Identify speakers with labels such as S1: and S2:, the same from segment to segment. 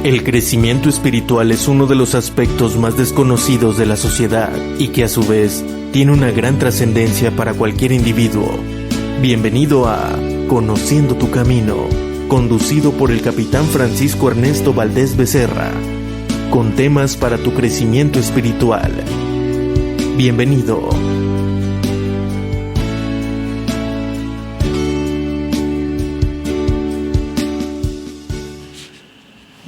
S1: El crecimiento espiritual es uno de los aspectos más desconocidos de la sociedad y que a su vez tiene una gran trascendencia para cualquier individuo. Bienvenido a Conociendo tu Camino, conducido por el capitán Francisco Ernesto Valdés Becerra, con temas para tu crecimiento espiritual. Bienvenido.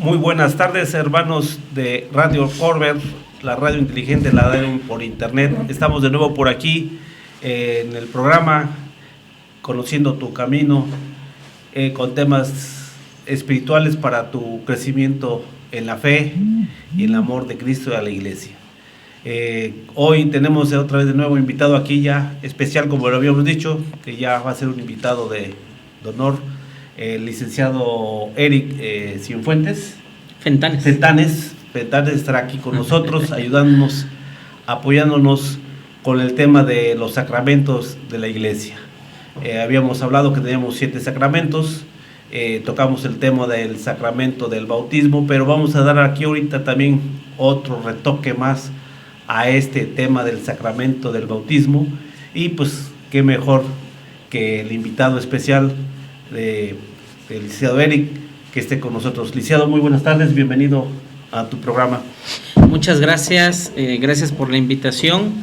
S2: Muy buenas tardes, hermanos de Radio Corver, la radio inteligente, la radio por internet. Estamos de nuevo por aquí en el programa Conociendo tu Camino, con temas espirituales para tu crecimiento en la fe y en el amor de Cristo y a la iglesia. Hoy tenemos otra vez de nuevo invitado aquí ya especial, como lo habíamos dicho, que ya va a ser un invitado de honor, el licenciado Eric Cienfuentes. Fentanes estará aquí con nosotros, ayudándonos, apoyándonos con el tema de los sacramentos de la iglesia. Habíamos hablado que teníamos 7 sacramentos, tocamos el tema del sacramento del bautismo, pero vamos a dar aquí ahorita también otro retoque más a este tema del sacramento del bautismo, y pues qué mejor que el invitado especial del licenciado Eric que esté con nosotros. Licenciado, muy buenas tardes, bienvenido a tu programa.
S3: Muchas gracias, gracias por la invitación.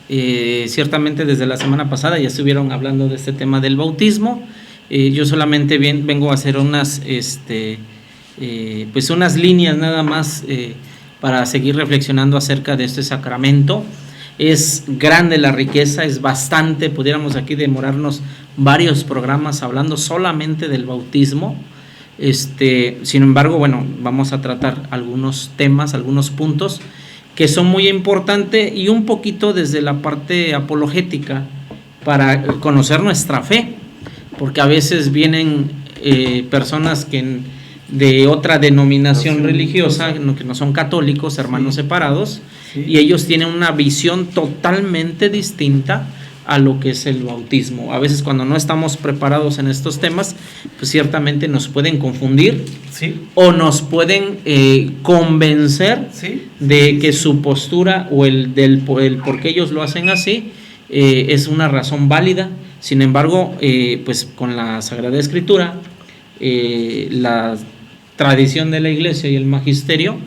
S3: Ciertamente desde la semana pasada ya estuvieron hablando de este tema del bautismo. Yo solamente vengo a hacer unas líneas nada más para seguir reflexionando acerca de este sacramento. Es grande la riqueza, es bastante, pudiéramos aquí demorarnos varios programas hablando solamente del bautismo. Sin embargo, bueno, vamos a tratar algunos temas, algunos puntos que son muy importantes y un poquito desde la parte apologética para conocer nuestra fe, porque a veces vienen personas de otra denominación religiosa, que no son católicos, hermanos separados, y ellos tienen una visión totalmente distinta a lo que es el bautismo. A veces cuando no estamos preparados en estos temas, pues ciertamente nos pueden confundir, o nos pueden convencer de que su postura o el por qué ellos lo hacen así es una razón válida. Sin embargo, pues con la Sagrada Escritura, la tradición de la Iglesia y el magisterio,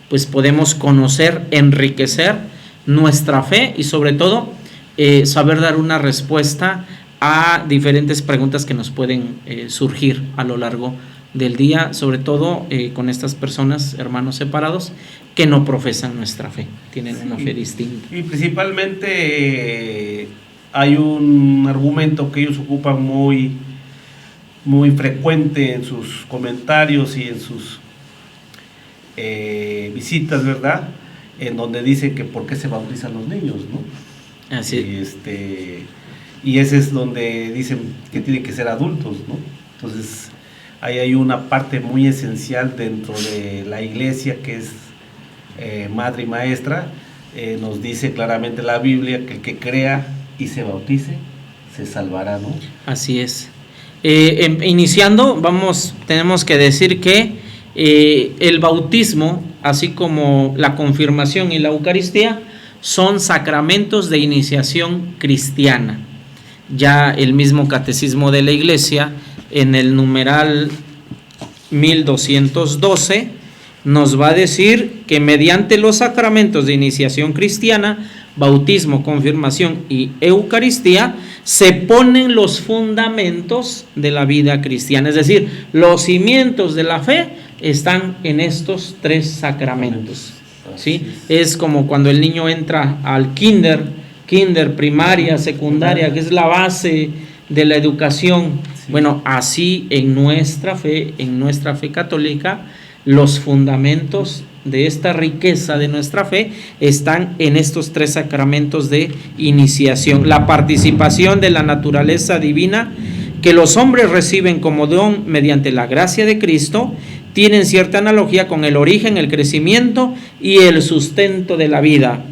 S3: pues podemos conocer, enriquecer nuestra fe y sobre todo saber dar una respuesta a diferentes preguntas que nos pueden surgir a lo largo del día, sobre todo con estas personas, hermanos separados, que no profesan nuestra fe, tienen una fe distinta.
S2: Y principalmente hay un argumento que ellos ocupan muy frecuente en sus comentarios y en sus visitas, ¿verdad? En donde dicen que por qué se bautizan los niños, ¿no?
S3: Así.
S2: Y ese es donde dicen que tienen que ser adultos, ¿no? Entonces, ahí hay una parte muy esencial dentro de la iglesia que es madre y maestra. Nos dice claramente la Biblia que el que crea y se bautice se salvará, ¿no?
S3: Así es. Iniciando, tenemos que decir que el bautismo, así como la confirmación y la Eucaristía, son sacramentos de iniciación cristiana. Ya el mismo Catecismo de la Iglesia, en el numeral 1212, nos va a decir que mediante los sacramentos de iniciación cristiana, bautismo, confirmación y Eucaristía, se ponen los fundamentos de la vida cristiana. Es decir, los cimientos de la fe están en estos 3 sacramentos. ¿Sí? Es como cuando el niño entra al kinder, primaria, secundaria, que es la base de la educación. Bueno, así en nuestra fe católica, los fundamentos de esta riqueza de nuestra fe están en estos 3 sacramentos de iniciación. La participación de la naturaleza divina que los hombres reciben como don mediante la gracia de Cristo tienen cierta analogía con el origen, el crecimiento y el sustento de la vida.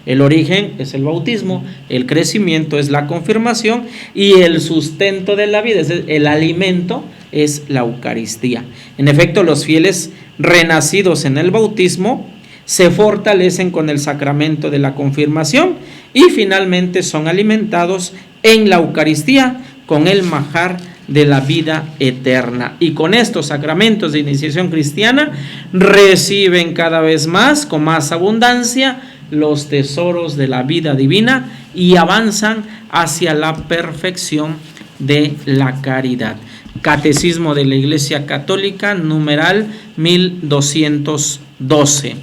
S3: El origen es el bautismo, el crecimiento es la confirmación y el sustento de la vida, es el alimento, es la Eucaristía. En efecto, los fieles renacidos en el bautismo, se fortalecen con el sacramento de la confirmación y finalmente son alimentados en la Eucaristía con el manjar de la vida eterna. Y con estos sacramentos de iniciación cristiana reciben cada vez más, con más abundancia, los tesoros de la vida divina y avanzan hacia la perfección de la caridad. Catecismo de la Iglesia Católica, numeral 1212.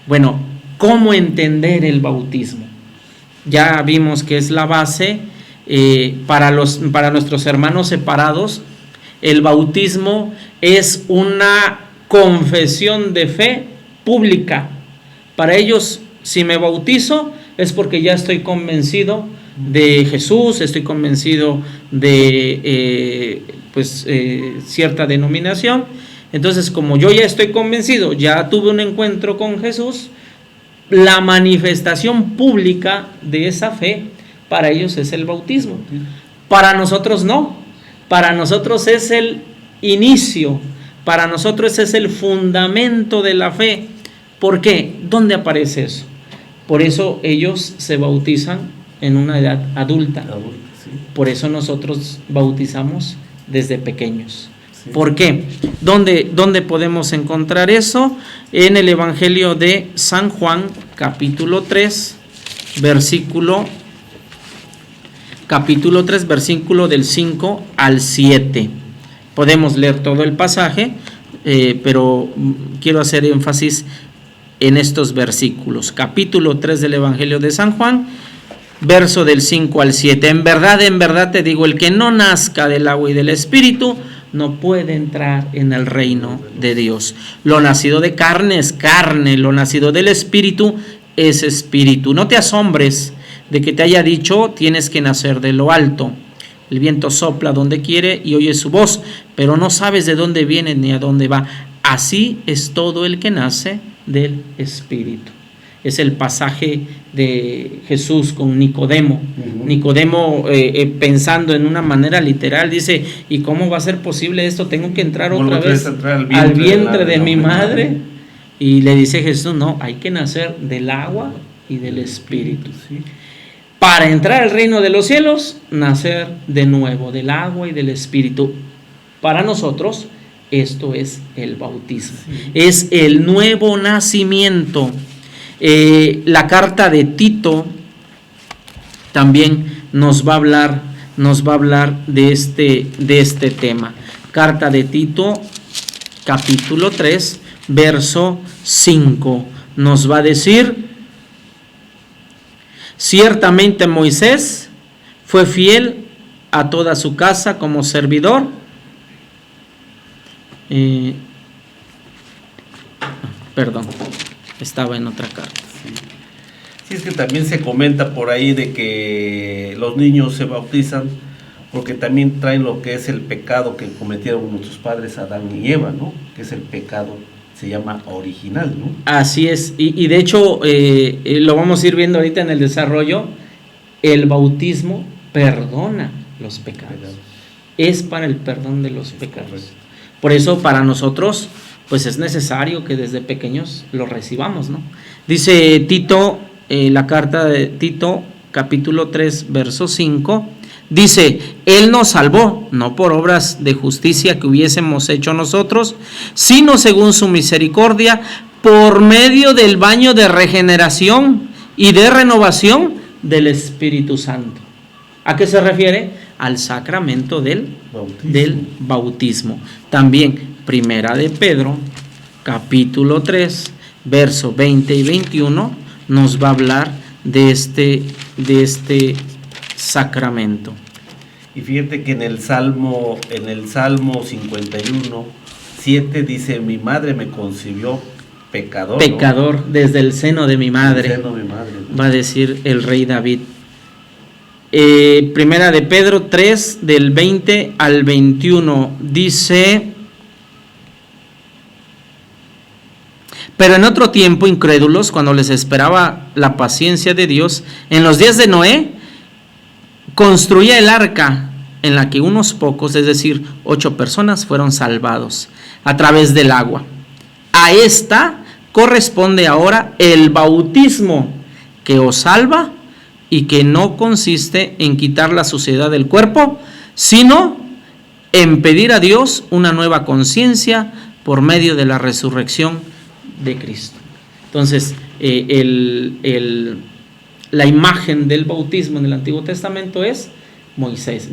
S3: Bueno, ¿cómo entender el bautismo? Ya vimos que es la base para nuestros hermanos separados. El bautismo es una confesión de fe pública. Para ellos, si me bautizo es porque ya estoy convencido de Jesús, estoy convencido de cierta denominación. Entonces, como yo ya estoy convencido, ya tuve un encuentro con Jesús, la manifestación pública de esa fe para ellos es el bautismo. Para nosotros no. Para nosotros es el inicio. Para nosotros es el fundamento de la fe. ¿Por qué? ¿Dónde aparece eso? Por eso ellos se bautizan en una edad adulta.
S2: Sí.
S3: Por eso nosotros bautizamos desde pequeños.
S2: Sí.
S3: ¿Por qué? ¿Dónde podemos encontrar eso? En el Evangelio de San Juan, capítulo 3, versículo del 5 al 7. Podemos leer todo el pasaje, pero quiero hacer énfasis en estos versículos. Capítulo 3 del Evangelio de San Juan, verso del 5 al 7. En verdad te digo, el que no nazca del agua y del Espíritu no puede entrar en el reino de Dios. Lo nacido de carne es carne, lo nacido del Espíritu es espíritu. No te asombres de que te haya dicho, tienes que nacer de lo alto. El viento sopla donde quiere y oyes su voz, pero no sabes de dónde viene ni a dónde va. Así es todo el que nace del Espíritu. Es el pasaje de Jesús con Nicodemo. Nicodemo, pensando en una manera literal, dice, ¿y cómo va a ser posible esto? Tengo que entrar otra vez al vientre de mi madre. Y le dice Jesús, no, hay que nacer del agua y del Espíritu.
S2: Sí.
S3: Para entrar al reino de los cielos, nacer de nuevo del agua y del Espíritu. Para nosotros, esto es el bautismo. Sí. Es el nuevo nacimiento. La carta de Tito también nos va a hablar de este tema. Carta de Tito, capítulo 3, verso 5, nos va a decir: ciertamente Moisés fue fiel a toda su casa como servidor. Estaba en otra carta.
S2: Sí, es que también se comenta por ahí de que los niños se bautizan porque también traen lo que es el pecado que cometieron nuestros padres Adán y Eva, ¿no? Que es el pecado, se llama original, ¿no?
S3: Así es, y de hecho lo vamos a ir viendo ahorita en el desarrollo. El bautismo perdona los pecados. Es para el perdón de los pecados. Por eso para nosotros pues es necesario que desde pequeños lo recibamos, ¿no? Dice Tito, la carta de Tito, capítulo 3, verso 5, dice: Él nos salvó, no por obras de justicia que hubiésemos hecho nosotros, sino según su misericordia, por medio del baño de regeneración y de renovación del Espíritu Santo. ¿A qué se refiere? Al sacramento del bautismo. También Primera de Pedro, capítulo 3, verso 20 y 21, nos va a hablar de este sacramento.
S2: Y fíjate que en el Salmo 51, 7 dice: mi madre me concibió pecador.
S3: Pecador, ¿no? Desde el seno de mi madre,
S2: ¿no?
S3: Va a decir el rey David. Primera de Pedro 3, del 20 al 21, dice: pero en otro tiempo, incrédulos, cuando les esperaba la paciencia de Dios, en los días de Noé, construía el arca en la que unos pocos, es decir, 8 personas, fueron salvados a través del agua. A esta corresponde ahora el bautismo que os salva y que no consiste en quitar la suciedad del cuerpo, sino en pedir a Dios una nueva conciencia por medio de la resurrección de Cristo. Entonces, la imagen del bautismo en el Antiguo Testamento es Moisés,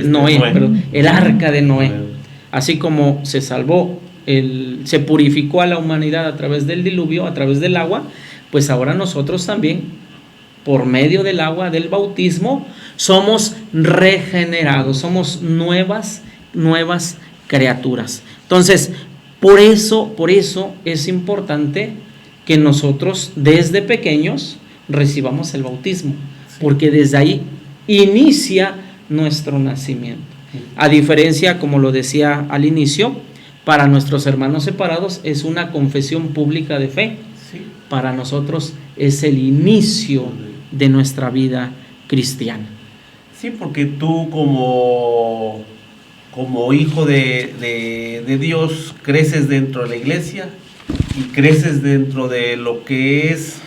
S3: Noé, perdón, el arca de Noé. Así como se salvó, se purificó a la humanidad a través del diluvio, a través del agua, pues ahora nosotros también, por medio del agua del bautismo, somos regenerados, somos nuevas criaturas. Entonces, por eso es importante que nosotros desde pequeños recibamos el bautismo, porque desde ahí inicia nuestro nacimiento. A diferencia, como lo decía al inicio, para nuestros hermanos separados es una confesión pública de fe. Para nosotros es el inicio de nuestra vida cristiana.
S2: Sí, porque tú como hijo de Dios creces dentro de la iglesia y creces dentro de lo que es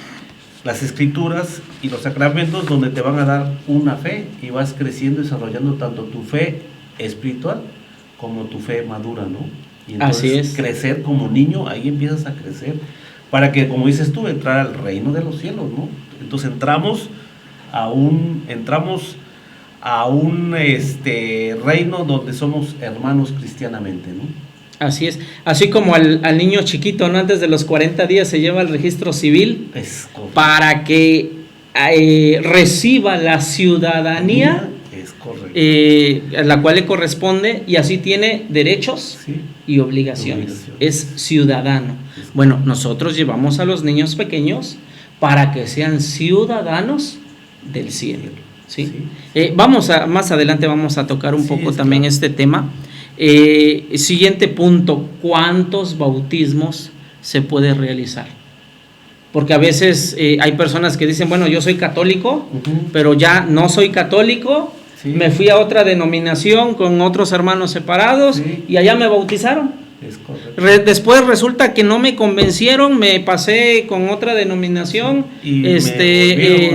S2: las escrituras y los sacramentos, donde te van a dar una fe y vas creciendo, desarrollando tanto tu fe espiritual como tu fe madura, ¿no? Y entonces
S3: así es. Crecer
S2: como niño, ahí empiezas a crecer para que, como dices tú, entrar al reino de los cielos, ¿no? Entonces entramos a un reino donde somos hermanos cristianamente, ¿no?
S3: Así es, así como al niño chiquito, ¿no? Antes de los 40 días se lleva al registro civil para que reciba la ciudadanía, a la cual le corresponde, y así tiene derechos y obligaciones. Es ciudadano. Bueno, nosotros llevamos a los niños pequeños para que sean ciudadanos del cielo. ¿Sí? Más adelante vamos a tocar un poco también este tema. Siguiente punto: ¿cuántos bautismos se puede realizar? Porque a veces hay personas que dicen, bueno, yo soy católico, pero ya no soy católico, me fui a otra denominación con otros hermanos separados y allá me bautizaron.
S2: Es correcto.
S3: Después resulta que no me convencieron, me pasé con otra denominación,
S2: y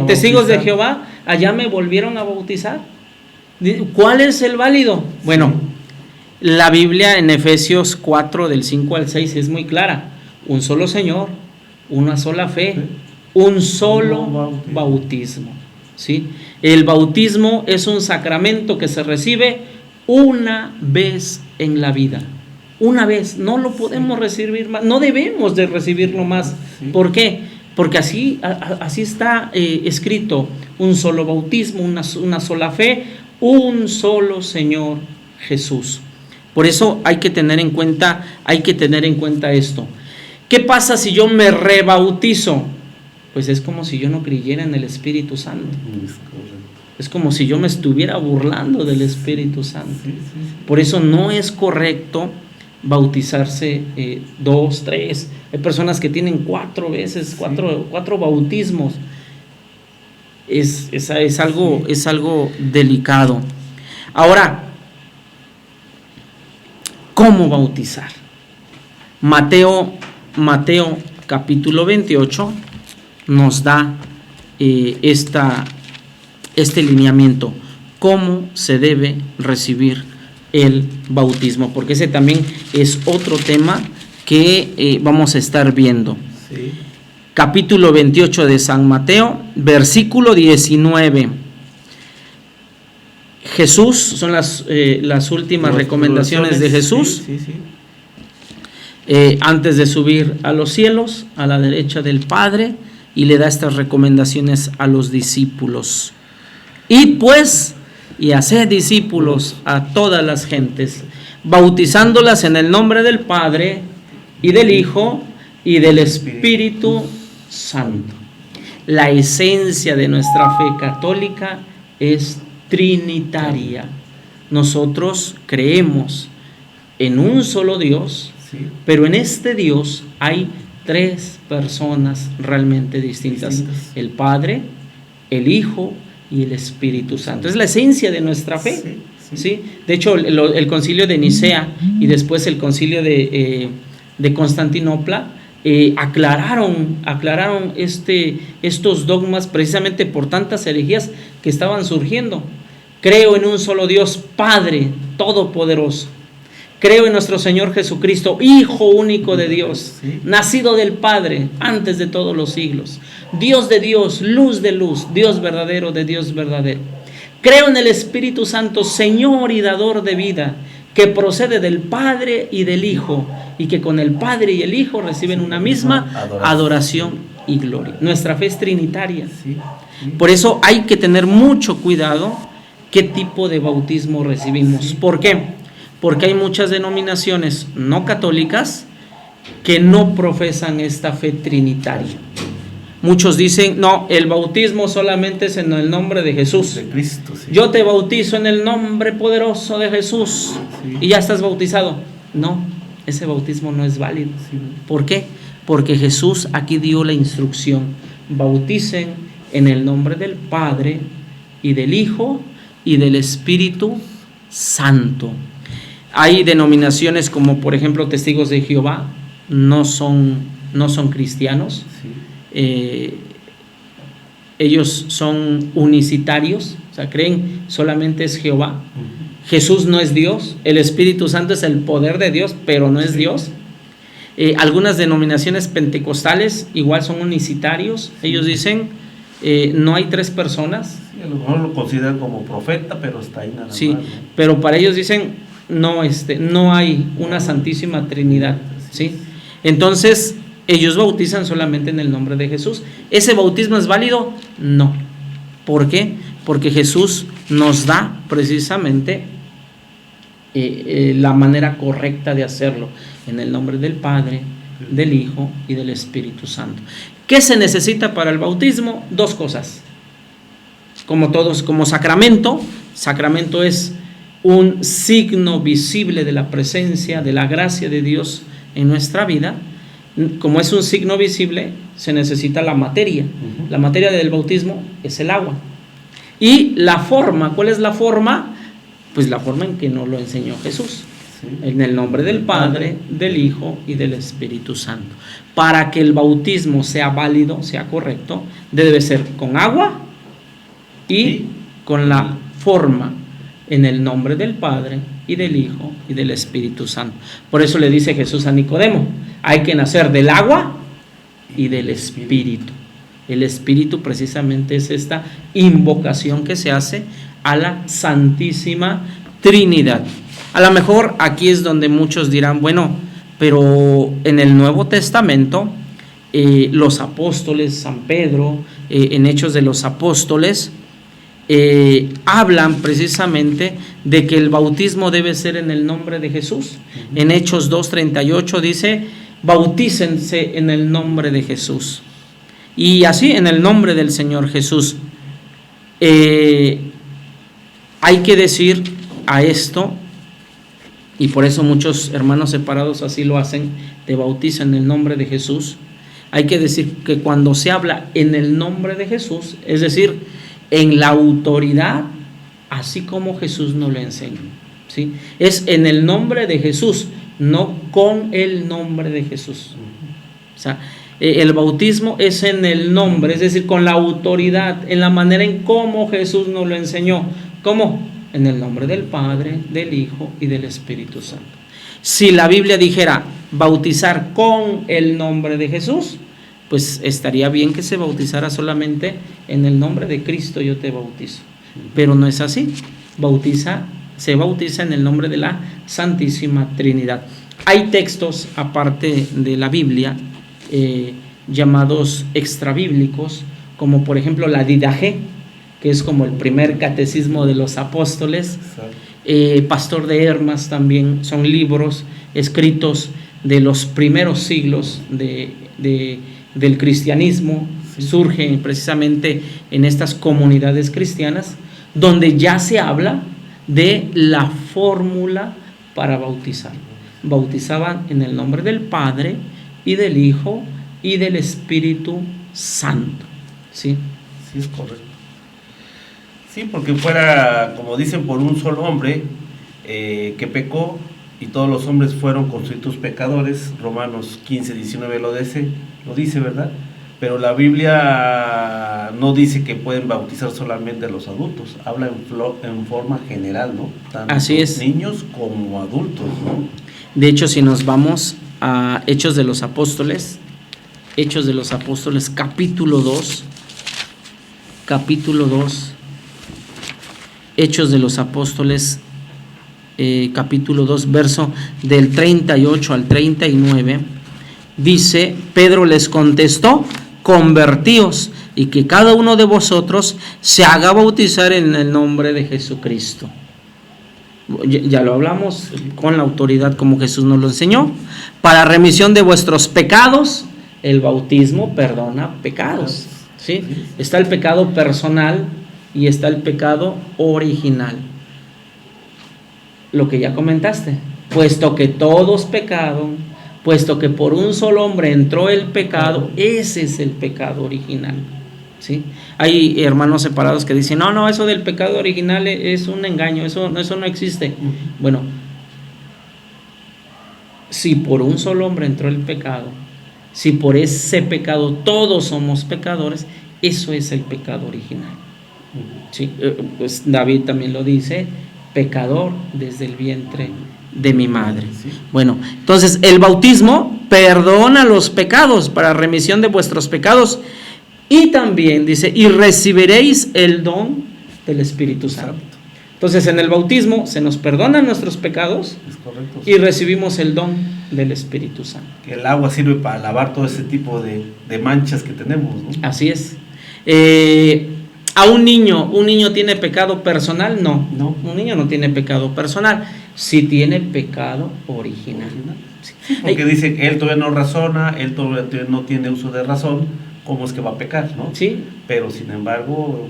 S3: Testigos de Jehová, allá me volvieron a bautizar. ¿Cuál es el válido? Bueno, la Biblia en Efesios 4, del 5 al 6 es muy clara: un solo Señor, una sola fe, un solo bautismo. ¿Sí? El bautismo es un sacramento que se recibe una vez en la vida. Una vez, no lo podemos recibir más, no debemos de recibirlo más. ¿Por qué? Porque así está escrito: un solo bautismo, una sola fe, un solo Señor Jesús. Por eso hay que tener en cuenta esto. ¿Qué pasa si yo me rebautizo? Pues es como si yo no creyera en el Espíritu Santo. Es como si yo me estuviera burlando del Espíritu Santo. Por eso no es correcto bautizarse 2, 3. Hay personas que tienen 4 veces, cuatro bautismos. Es algo delicado. Ahora, ¿cómo bautizar? Mateo capítulo 28 nos da este lineamiento: cómo se debe recibir el bautismo, porque ese también es otro tema que vamos a estar viendo. Capítulo 28 de San Mateo, versículo 19. Jesús, son las últimas recomendaciones de Jesús. Antes de subir a los cielos, a la derecha del Padre, y le da estas recomendaciones a los discípulos: id pues y haced discípulos a todas las gentes, bautizándolas en el nombre del Padre y del Hijo y del Espíritu Santo. La esencia de nuestra fe católica es trinitaria. Nosotros creemos en un solo Dios, pero en este Dios hay 3 personas realmente distintas: el Padre, el Hijo y el Espíritu Santo. Es la esencia de nuestra fe. ¿Sí? De hecho, el concilio de Nicea y después el concilio de de Constantinopla aclararon estos dogmas precisamente por tantas herejías que estaban surgiendo. Creo en un solo Dios, Padre Todopoderoso. Creo en nuestro Señor Jesucristo, Hijo único de Dios, nacido del Padre antes de todos los siglos. Dios de Dios, luz de luz, Dios verdadero de Dios verdadero. Creo en el Espíritu Santo, Señor y dador de vida, que procede del Padre y del Hijo, y que con el Padre y el Hijo reciben una misma adoración y gloria. Nuestra fe es trinitaria. Por eso hay que tener mucho cuidado qué tipo de bautismo recibimos. ¿Por qué? Porque hay muchas denominaciones no católicas que no profesan esta fe trinitaria. Muchos dicen, no, el bautismo solamente es en el nombre de Jesús.
S2: De Cristo, sí.
S3: Yo te bautizo en el nombre poderoso de Jesús, y ya estás bautizado. No, ese bautismo no es válido. ¿Por qué? Porque Jesús aquí dio la instrucción: bauticen en el nombre del Padre y del Hijo y del Espíritu Santo. Hay denominaciones como por ejemplo Testigos de Jehová, no son cristianos. Ellos son unicitarios, o sea, creen solamente es Jehová. Jesús no es Dios, el Espíritu Santo es el poder de Dios, pero no es Dios. Algunas denominaciones pentecostales igual son unicitarios. Ellos dicen no hay tres personas.
S2: A lo mejor lo consideran como profeta, pero está ahí nada más, ¿no?
S3: Pero para ellos dicen no hay una Santísima Trinidad, ¿sí? Entonces ellos bautizan solamente en el nombre de Jesús. ¿Ese bautismo es válido? No. ¿Por qué? Porque Jesús nos da precisamente la manera correcta de hacerlo, en el nombre del Padre, del Hijo y del Espíritu Santo. ¿Qué se necesita para el bautismo? Dos cosas. Como sacramento es un signo visible de la presencia, de la gracia de Dios en nuestra vida. Como es un signo visible, se necesita la materia. La materia del bautismo es el agua. Y la forma, ¿cuál es la forma? Pues la forma en que nos lo enseñó Jesús. En el nombre del Padre, del Hijo y del Espíritu Santo. Para que el bautismo sea válido, sea correcto, debe ser con agua y con la forma en el nombre del Padre y del Hijo y del Espíritu Santo. Por eso le dice Jesús a Nicodemo: hay que nacer del agua y del Espíritu. El Espíritu precisamente es esta invocación que se hace a la Santísima Trinidad. A lo mejor aquí es donde muchos dirán, bueno, pero en el Nuevo Testamento los apóstoles, San Pedro, en Hechos de los Apóstoles, hablan precisamente de que el bautismo debe ser en el nombre de Jesús. En Hechos 2:38 dice: bautícense en el nombre de Jesús. Y así, en el nombre del Señor Jesús. Hay que decir a esto, y por eso muchos hermanos separados así lo hacen, te bautizan en el nombre de Jesús. Hay que decir que cuando se habla en el nombre de Jesús, es decir, en la autoridad, así como Jesús nos lo enseñó, ¿sí? Es en el nombre de Jesús, no con el nombre de Jesús. O sea, el bautismo es en el nombre, es decir, con la autoridad, en la manera en cómo Jesús nos lo enseñó. ¿Cómo? En el nombre del Padre, del Hijo y del Espíritu Santo. Si la Biblia dijera bautizar con el nombre de Jesús, pues estaría bien que se bautizara solamente en el nombre de Cristo, yo te bautizo. Pero no es así. Se bautiza en el nombre de la Santísima Trinidad. Hay textos, aparte de la Biblia, llamados extrabíblicos, como por ejemplo la Didache, que es como el primer catecismo de los apóstoles. Pastor de Hermas también, son libros escritos de los primeros siglos del cristianismo. Surgen precisamente en estas comunidades cristianas, donde ya se habla de la fórmula para bautizar. Bautizaban en el nombre del Padre y del Hijo y del Espíritu Santo. ¿Sí?
S2: Sí, es correcto. Sí, porque fuera, como dicen, por un solo hombre que pecó, y todos los hombres fueron constituidos pecadores. Romanos 15:19 lo dice, ¿verdad? Pero la Biblia no dice que pueden bautizar solamente a los adultos, habla en forma general, ¿no? Tanto
S3: Así es.
S2: Niños como adultos, ¿no?
S3: De hecho, si nos vamos a Hechos de los Apóstoles, capítulo 2, Hechos de los Apóstoles, capítulo 2, verso del 38 al 39, dice: Pedro les contestó: convertíos y que cada uno de vosotros se haga bautizar en el nombre de Jesucristo. Ya lo hablamos, con la autoridad como Jesús nos lo enseñó, para remisión de vuestros pecados. El bautismo perdona pecados, ¿sí? Está el pecado personal y está el pecado original. Lo que ya comentaste, puesto que todos pecaron, puesto que por un solo hombre entró el pecado, ese es el pecado original, ¿sí? Hay hermanos separados que dicen: no, eso del pecado original es un engaño, eso no existe. Bueno, si por un solo hombre entró el pecado, si por ese pecado todos somos pecadores, eso es el pecado original, ¿sí? Pues David también lo dice: pecador desde el vientre de mi madre. Bueno, entonces el bautismo perdona los pecados para remisión de vuestros pecados, y también dice: y recibiréis el don del Espíritu Santo. Entonces en el bautismo se nos perdonan nuestros pecados,
S2: Es correcto.
S3: y recibimos el don del Espíritu Santo.
S2: Que el agua sirve para lavar todo ese tipo de manchas que tenemos, ¿no?
S3: Así es. A un niño tiene pecado personal, no. Un niño no tiene pecado personal, sí tiene pecado original.
S2: Sí, porque dice que él todavía no razona, él todavía no tiene uso de razón, ¿cómo es que va a pecar, no?
S3: Sí.
S2: Pero sin embargo,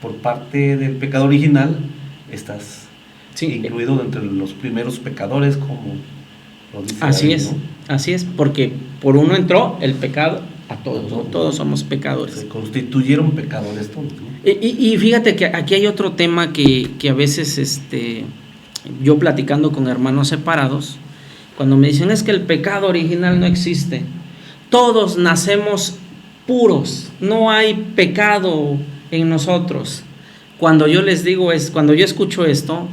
S2: por parte del pecado original, estás incluido entre los primeros pecadores, como lo dice
S3: Así
S2: David,
S3: es,
S2: ¿no?
S3: así es, porque por uno entró el pecado a todos, ¿no? Todos somos pecadores.
S2: Se constituyeron pecadores todos, ¿no?
S3: Y fíjate que aquí hay otro tema que a veces yo platicando con hermanos separados, cuando me dicen: es que el pecado original no existe, todos nacemos puros, no hay pecado en nosotros. Cuando yo escucho esto,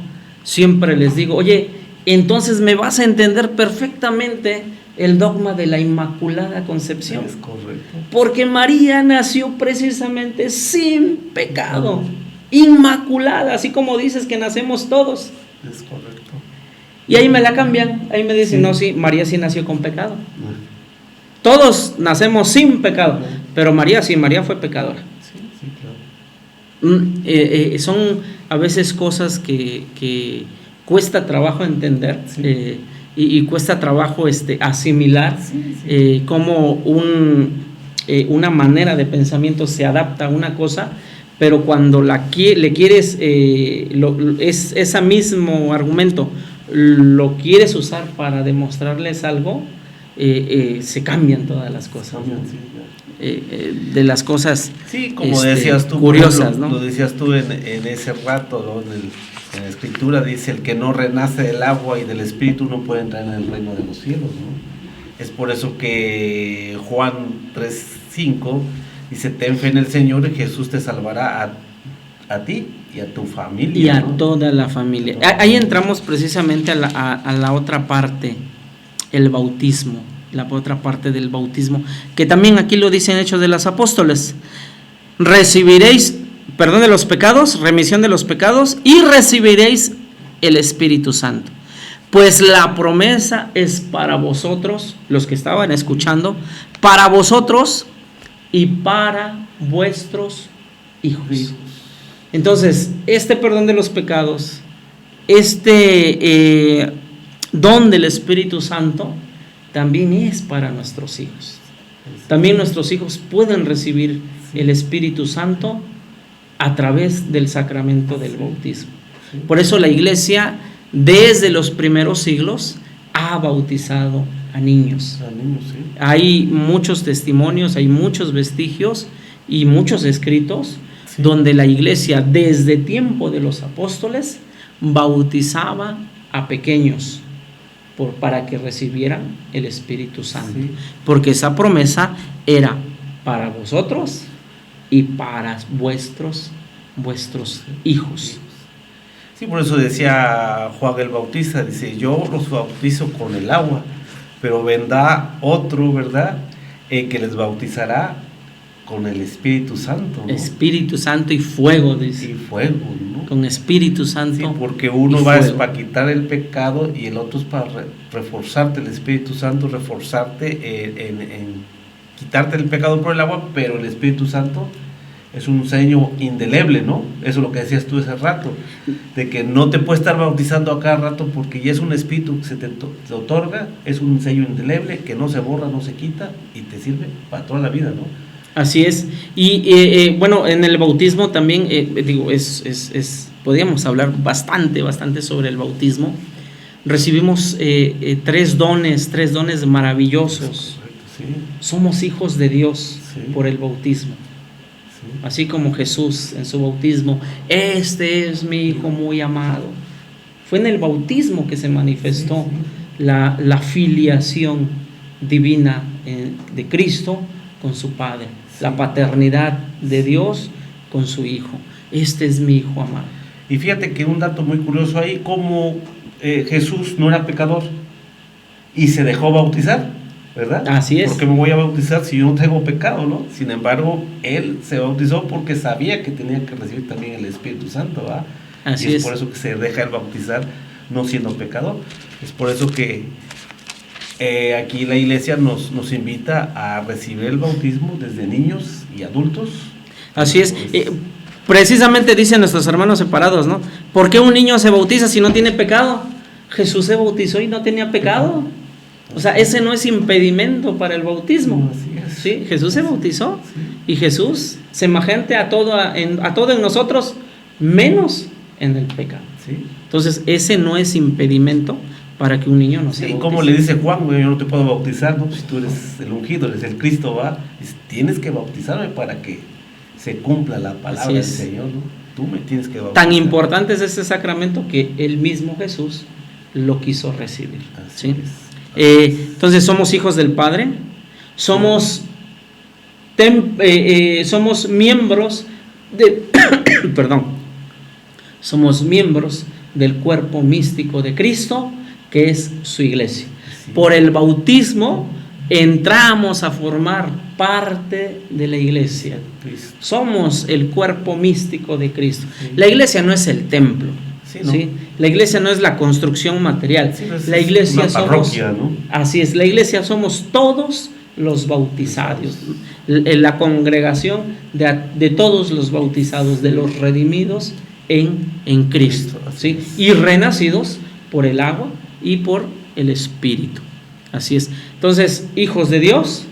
S3: siempre les digo: oye, entonces me vas a entender perfectamente el dogma de la Inmaculada Concepción.
S2: Es correcto.
S3: Porque María nació precisamente sin pecado, inmaculada, así como dices que nacemos todos.
S2: Es correcto.
S3: Y ahí me la cambian, ahí me dicen: no, sí, María sí nació con pecado. Todos nacemos sin pecado, pero María fue pecadora.
S2: Sí, claro.
S3: Son a veces cosas que cuesta trabajo entender, y cuesta trabajo asimilar, cómo una manera de pensamiento se adapta a una cosa, pero cuando le quieres, ese mismo argumento lo quieres usar para demostrarles algo, se cambian todas las cosas, ¿no? De las cosas,
S2: como decías tú,
S3: curiosas, ¿no?
S2: Lo decías tú en ese rato, ¿no? En la Escritura dice: el que no renace del agua y del Espíritu no puede entrar en el reino de los cielos, ¿no? Es por eso que Juan 3:5 dice: ten fe en el Señor y Jesús te salvará a ti y a tu familia.
S3: Y a
S2: ¿no?
S3: toda la familia. Ahí entramos precisamente a la otra parte, el bautismo, la otra parte del bautismo, que también aquí lo dice en Hechos de los Apóstoles: recibiréis perdón de los pecados, remisión de los pecados, y recibiréis el Espíritu Santo. Pues la promesa es para vosotros, los que estaban escuchando, para vosotros y para vuestros hijos. Entonces, este perdón de los pecados, don del Espíritu Santo, también es para nuestros hijos. También nuestros hijos pueden recibir el Espíritu Santo a través del sacramento del bautismo. Por eso la Iglesia, desde los primeros siglos, ha bautizado a niños. Hay muchos testimonios, hay muchos vestigios y muchos escritos donde la Iglesia, desde tiempo de los apóstoles, bautizaba a pequeños. para que recibieran el Espíritu Santo.
S2: Sí.
S3: Porque esa promesa era para vosotros y para vuestros hijos.
S2: Sí, por eso decía Juan el Bautista, dice, yo los bautizo con el agua, pero vendrá otro, ¿verdad?, que les bautizará con el Espíritu Santo, ¿no?
S3: Espíritu Santo y fuego, dice.
S2: Y fuego, ¿no?
S3: Con Espíritu Santo.
S2: Sí, porque uno
S3: es
S2: para quitar el pecado y el otro es para reforzarte el Espíritu Santo, reforzarte en quitarte el pecado por el agua, pero el Espíritu Santo es un sello indeleble, ¿no? Eso es lo que decías tú hace rato, de que no te puedes estar bautizando a cada rato porque ya es un espíritu que se te otorga, es un sello indeleble que no se borra, no se quita y te sirve para toda la vida, ¿no?
S3: Así es. Y bueno, en el bautismo también, podríamos hablar bastante sobre el bautismo. Recibimos tres dones maravillosos.
S2: Sí.
S3: Somos hijos de Dios, sí, por el bautismo.
S2: Sí.
S3: Así como Jesús en su bautismo, este es mi hijo muy amado. Fue en el bautismo que se manifestó, sí, sí, la filiación divina de Cristo con su Padre, sí, la paternidad de Dios con su Hijo. Este es mi hijo amado.
S2: Y fíjate que un dato muy curioso ahí, como Jesús no era pecador y se dejó bautizar, ¿verdad?
S3: Así es.
S2: Porque me voy a bautizar si yo no tengo pecado, ¿no? Sin embargo, él se bautizó porque sabía que tenía que recibir también el Espíritu Santo, ¿verdad?
S3: Así
S2: y es
S3: es.
S2: por eso que se deja el bautizar no siendo pecador. Es por eso que aquí la iglesia nos invita a recibir el bautismo desde niños y adultos.
S3: Así es. Precisamente dicen nuestros hermanos separados, ¿no? ¿Por qué un niño se bautiza si no tiene pecado? Jesús se bautizó y no tenía pecado. O sea, ese no es impedimento para el bautismo. ¿Sí? Jesús se bautizó, y Jesús semejante a todo en nosotros, menos en el pecado.
S2: ¿Sí?
S3: Entonces, ese no es impedimento para que un niño no se bautice.
S2: Como le dice Juan, yo no te puedo bautizar, ¿no? Si tú eres el ungido, eres el Cristo, ¿va? Tienes que bautizarme para que se cumpla la palabra del Señor, ¿no? Tú me tienes que bautizar.
S3: Tan importante es este sacramento que el mismo Jesús lo quiso recibir.
S2: Así
S3: ¿sí?
S2: es.
S3: Entonces somos hijos del Padre, somos miembros de somos miembros del cuerpo místico de Cristo, que es su iglesia.
S2: Sí.
S3: Por el bautismo entramos a formar parte de la iglesia.
S2: Cristo.
S3: Somos el cuerpo místico de Cristo.
S2: Sí.
S3: La iglesia no es el templo.
S2: Sí, ¿no?
S3: ¿sí? La iglesia no es la construcción material.
S2: Sí, no es
S3: la iglesia
S2: una parroquia,
S3: somos,
S2: ¿no?
S3: Así es, la iglesia somos todos los bautizados, la congregación de todos los bautizados, de los redimidos en Cristo, ¿sí? Y renacidos por el agua y por el Espíritu. Así es. Entonces, hijos de Dios,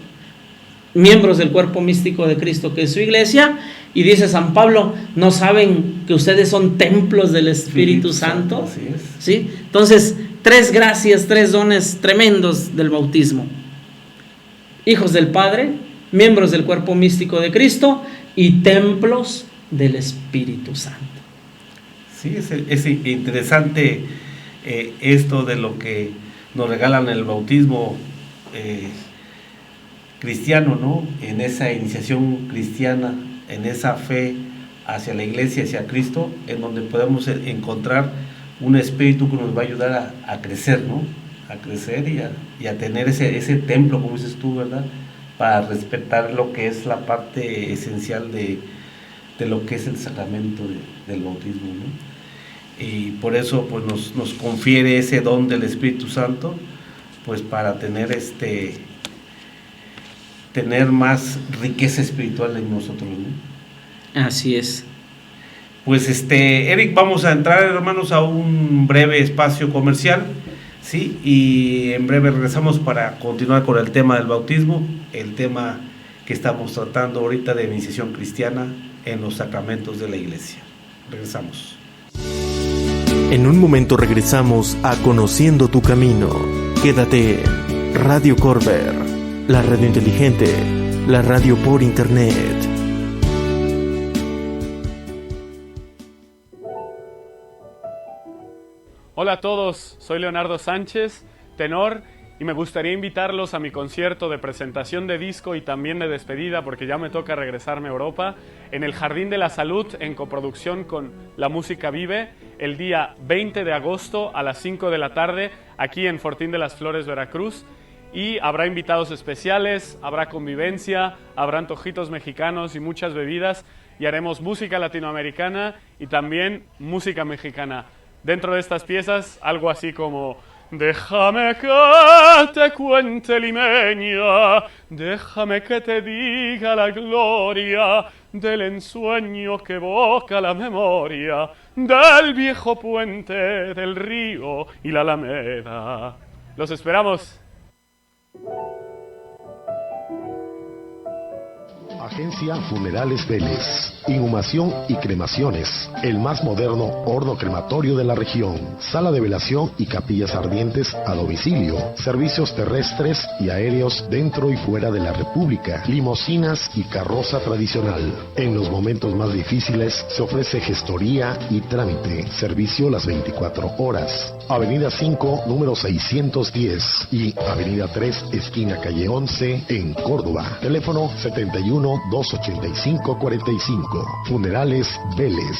S3: miembros del cuerpo místico de Cristo, que es su iglesia. Y dice San Pablo, ¿no saben que ustedes son templos del Espíritu Santo?
S2: Así es.
S3: ¿Sí? Entonces, tres gracias, tres dones tremendos del bautismo. Hijos del Padre, miembros del cuerpo místico de Cristo y templos del Espíritu Santo.
S2: Sí, es interesante esto de lo que nos regalan el bautismo cristiano, ¿no? En esa iniciación cristiana, en esa fe hacia la iglesia, hacia Cristo, en donde podemos encontrar un espíritu que nos va a ayudar a crecer, ¿no? A crecer y a tener ese templo, como dices tú, ¿verdad? Para respetar lo que es la parte esencial de lo que es el sacramento del bautismo, ¿no? Y por eso pues nos confiere ese don del Espíritu Santo, pues para tener más riqueza espiritual en nosotros, ¿no?
S3: Así es.
S2: Pues Eric, vamos a entrar, hermanos, a un breve espacio comercial, ¿sí? Y en breve regresamos para continuar con el tema del bautismo, el tema que estamos tratando ahorita de iniciación cristiana en los sacramentos de la iglesia. Regresamos.
S1: En un momento regresamos a Conociendo tu Camino. Quédate en Radio Corber, la radio inteligente, la radio por internet.
S4: Hola a todos, soy Leonardo Sánchez, tenor, y me gustaría invitarlos a mi concierto de presentación de disco y también de despedida, porque ya me toca regresarme a Europa, en el Jardín de la Salud, en coproducción con La Música Vive, el día 20 de agosto a las 5 de la tarde, aquí en Fortín de las Flores, Veracruz. Y habrá invitados especiales, habrá convivencia, habrá antojitos mexicanos y muchas bebidas, y haremos música latinoamericana y también música mexicana. Dentro de estas piezas, algo así como: déjame que te cuente limeña, déjame que te diga la gloria del ensueño que evoca la memoria del viejo puente, del río y la alameda. Los esperamos.
S5: Agencia Funerales Vélez, inhumación y cremaciones, el más moderno horno crematorio de la región, sala de velación y capillas ardientes a domicilio, servicios terrestres y aéreos dentro y fuera de la República, limusinas y carroza tradicional. En los momentos más difíciles se ofrece gestoría y trámite, servicio las 24 horas. Avenida 5, número 610 y Avenida 3, esquina calle 11, en Córdoba. Teléfono 71-285-45. Funerales Vélez.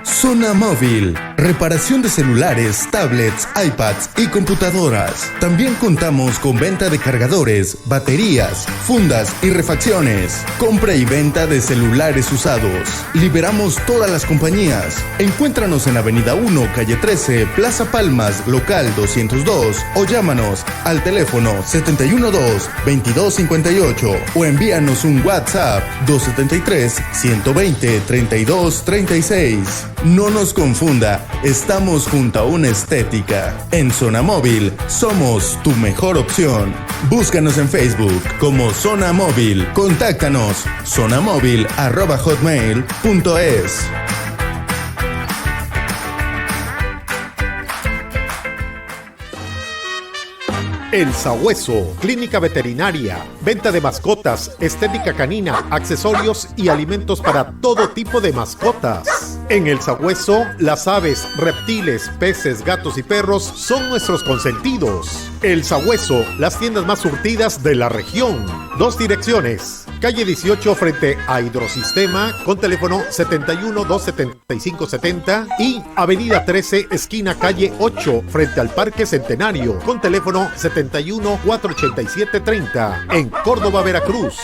S6: Zona Móvil, reparación de celulares, tablets, iPads y computadoras. También contamos con venta de cargadores, baterías, fundas y refacciones. Compra y venta de celulares usados. Liberamos todas las compañías. Encuéntranos en Avenida 1, calle 13, Plaza Palmas, local 202, o llámanos al teléfono 712-2258 o envíanos un WhatsApp 273-120-3236. No nos confunda, estamos junto a una estética. En Zona Móvil somos tu mejor opción. Búscanos en Facebook como Zona Móvil. Contáctanos zonamóvil@hotmail.es.
S7: El Sabueso, clínica veterinaria, venta de mascotas, estética canina, accesorios y alimentos para todo tipo de mascotas. En El Sabueso, las aves, reptiles, peces, gatos y perros son nuestros consentidos. El Sabueso, las tiendas más surtidas de la región. 2 direcciones: calle 18 frente a Hidrosistema con teléfono 71-275-70 y avenida 13 esquina calle 8 frente al Parque Centenario con teléfono 71-487-30 en Córdoba, Veracruz.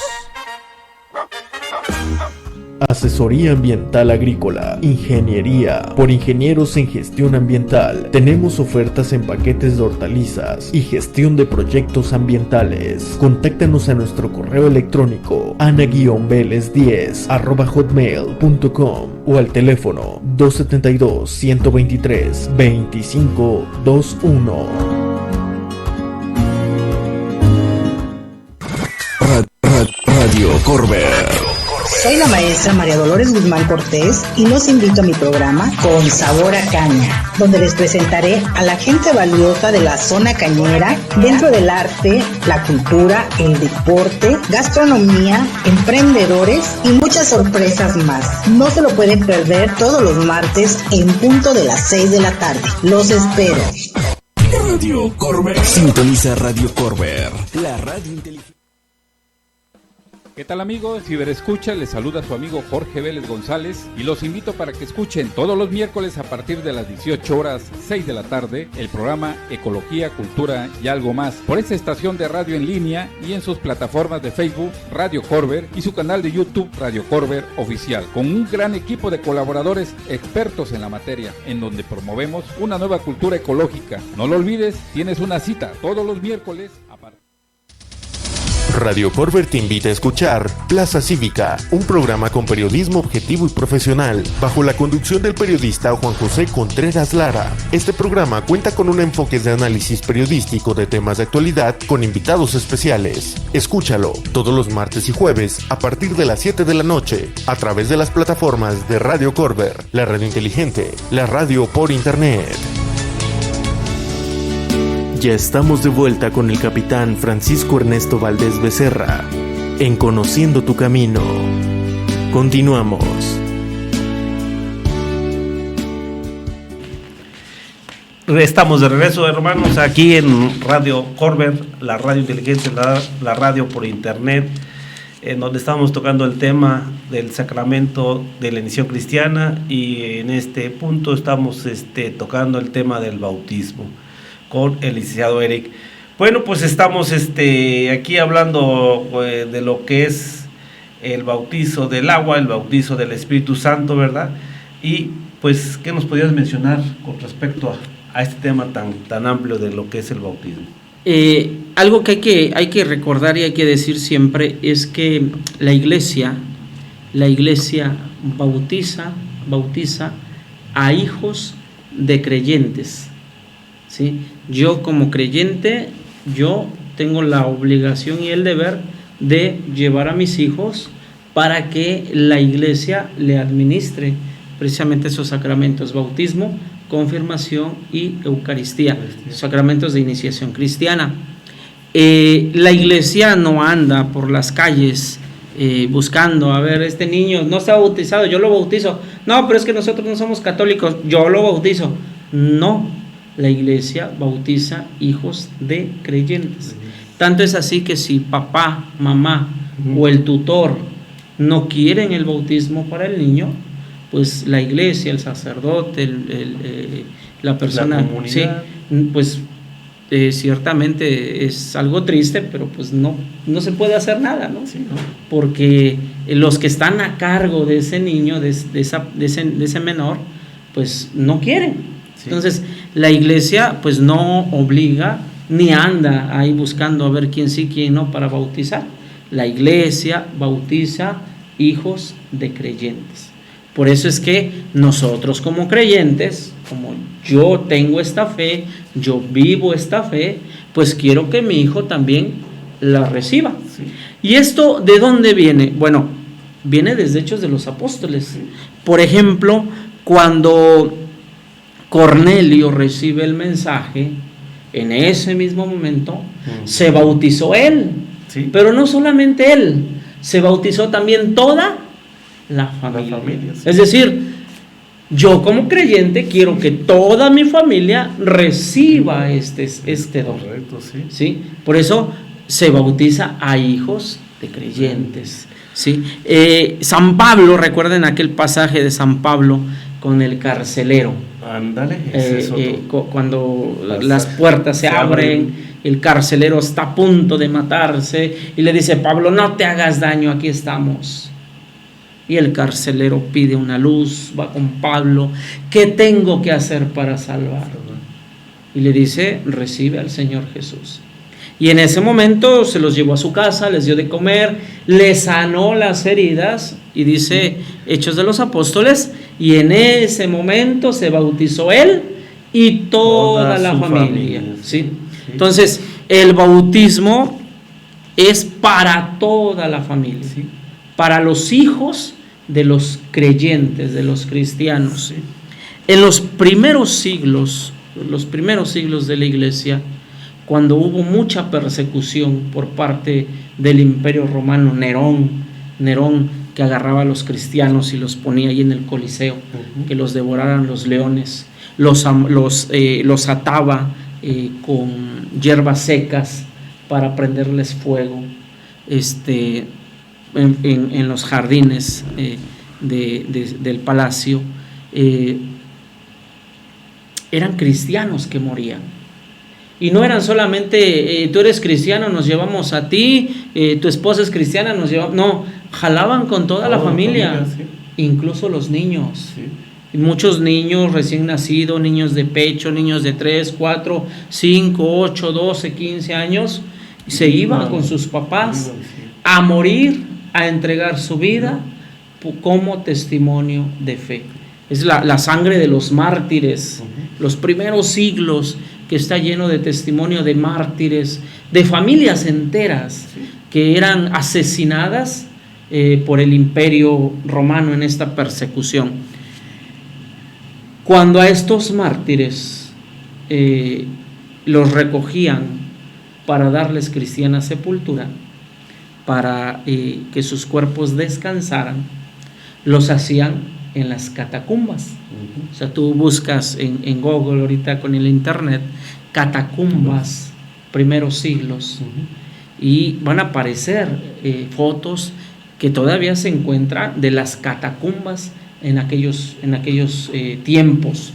S1: Asesoría ambiental agrícola, ingeniería, por ingenieros en gestión ambiental. Tenemos ofertas en paquetes de hortalizas y gestión de proyectos ambientales. Contáctanos a nuestro correo electrónico ana-veles10@hotmail.com o al teléfono 272-123-2521.
S6: Radio Corber.
S8: Soy la maestra María Dolores Guzmán Cortés y los invito a mi programa Con Sabor a Caña, donde les presentaré a la gente valiosa de la zona cañera dentro del arte, la cultura, el deporte, gastronomía, emprendedores y muchas sorpresas más. No se lo pueden perder todos los martes en punto de las 6 de la tarde. Los espero.
S6: Radio Corber. Sintoniza Radio Corber, la radio inteligente.
S9: ¿Qué tal, amigos? Ciberescucha, les saluda su amigo Jorge Vélez González y los invito para que escuchen todos los miércoles a partir de las 18 horas, 6 de la tarde, el programa Ecología, Cultura y Algo Más por esta estación de radio en línea y en sus plataformas de Facebook Radio Corber y su canal de YouTube Radio Corber Oficial, con un gran equipo de colaboradores expertos en la materia, en donde promovemos una nueva cultura ecológica. No lo olvides, tienes una cita todos los miércoles a partir.
S1: Radio Corber te invita a escuchar Plaza Cívica, un programa con periodismo objetivo y profesional, bajo la conducción del periodista Juan José Contreras Lara. Este programa cuenta con un enfoque de análisis periodístico de temas de actualidad con invitados especiales. Escúchalo todos los martes y jueves a partir de las 7 de la noche, a través de las plataformas de Radio Corber, la radio inteligente, la radio por internet. Ya estamos de vuelta con el capitán Francisco Ernesto Valdés Becerra en Conociendo tu Camino. Continuamos.
S2: Estamos de regreso, hermanos, aquí en Radio Corber, la radio inteligente, la radio por internet, en donde estamos tocando el tema del sacramento de la iniciación cristiana, y en este punto estamos tocando el tema del bautismo con el licenciado Eric. Bueno, pues estamos aquí hablando de lo que es el bautizo del agua, el bautizo del Espíritu Santo, ¿verdad? Y pues, ¿qué nos podrías mencionar con respecto a este tema tan amplio de lo que es el bautismo?
S3: Algo que hay que recordar y hay que decir siempre es que la iglesia bautiza a hijos de creyentes, ¿sí? Yo como creyente, yo tengo la obligación y el deber de llevar a mis hijos para que la iglesia le administre precisamente esos sacramentos: bautismo, confirmación y Eucaristía, sacramentos de iniciación cristiana. La iglesia no anda por las calles buscando, a ver, este niño no está bautizado, yo lo bautizo. No, pero es que nosotros no somos católicos, yo lo bautizo. No, la iglesia bautiza hijos de creyentes. Tanto es así que si papá, mamá o el tutor no quieren el bautismo para el niño, pues la iglesia, el sacerdote, la persona, la comunidad, sí, pues ciertamente es algo triste, pero pues no se puede hacer nada, ¿no? Sí, ¿no? Porque los que están a cargo de ese niño, de ese menor, pues no quieren. Sí. Entonces la iglesia pues no obliga ni anda ahí buscando a ver quién sí, quién no para bautizar. La iglesia bautiza hijos de creyentes. Por eso es que nosotros como creyentes, como yo tengo esta fe, yo vivo esta fe, pues quiero que mi hijo también la reciba. Sí. ¿Y esto de dónde viene? Bueno, viene desde Hechos de los Apóstoles. Sí. Por ejemplo, cuando Cornelio recibe el mensaje, en ese mismo momento se bautizó él. Sí. Pero no solamente él, se bautizó también toda la familia. Sí. Es decir, yo como creyente quiero que toda mi familia reciba este don. Correcto, sí. ¿Sí? Por eso se bautiza a hijos de creyentes. ¿Sí? San Pablo, recuerden aquel pasaje de San Pablo con el carcelero. Ándale, cuando las puertas se abren, el carcelero está a punto de matarse y le dice: Pablo, no te hagas daño, aquí estamos. Y el carcelero pide una luz, va con Pablo: ¿qué tengo que hacer para salvar? Y le dice: recibe al Señor Jesús. Y en ese momento se los llevó a su casa, les dio de comer, les sanó las heridas, y dice Hechos de los Apóstoles, y en ese momento se bautizó él y toda la familia. ¿Sí? Sí. Entonces, el bautismo es para toda la familia, ¿sí? Para los hijos de los creyentes, de los cristianos. Sí. En los primeros siglos de la iglesia, cuando hubo mucha persecución por parte del Imperio Romano, Nerón que agarraba a los cristianos y los ponía ahí en el Coliseo, que los devoraran los leones, los ataba con hierbas secas para prenderles fuego en los jardines del palacio. Eran cristianos que morían. Y no eran solamente tú eres cristiano, nos llevamos a ti, tu esposa es cristiana, nos llevamos. No, jalaban con toda la familia, sí. Incluso los niños. Sí. Y muchos niños recién nacidos, niños de pecho, niños de 3, 4, 5, 8, 12, 15 años, se iban con sus papás a morir, a entregar su vida como testimonio de fe. Es la sangre de los mártires, los primeros siglos, que está lleno de testimonio de mártires, de familias enteras que eran asesinadas por el Imperio Romano en esta persecución. Cuando a estos mártires los recogían para darles cristiana sepultura, para que sus cuerpos descansaran, los hacían en las catacumbas. O sea, tú buscas en Google ahorita con el internet, catacumbas, primeros siglos, y van a aparecer fotos que todavía se encuentran de las catacumbas en aquellos tiempos.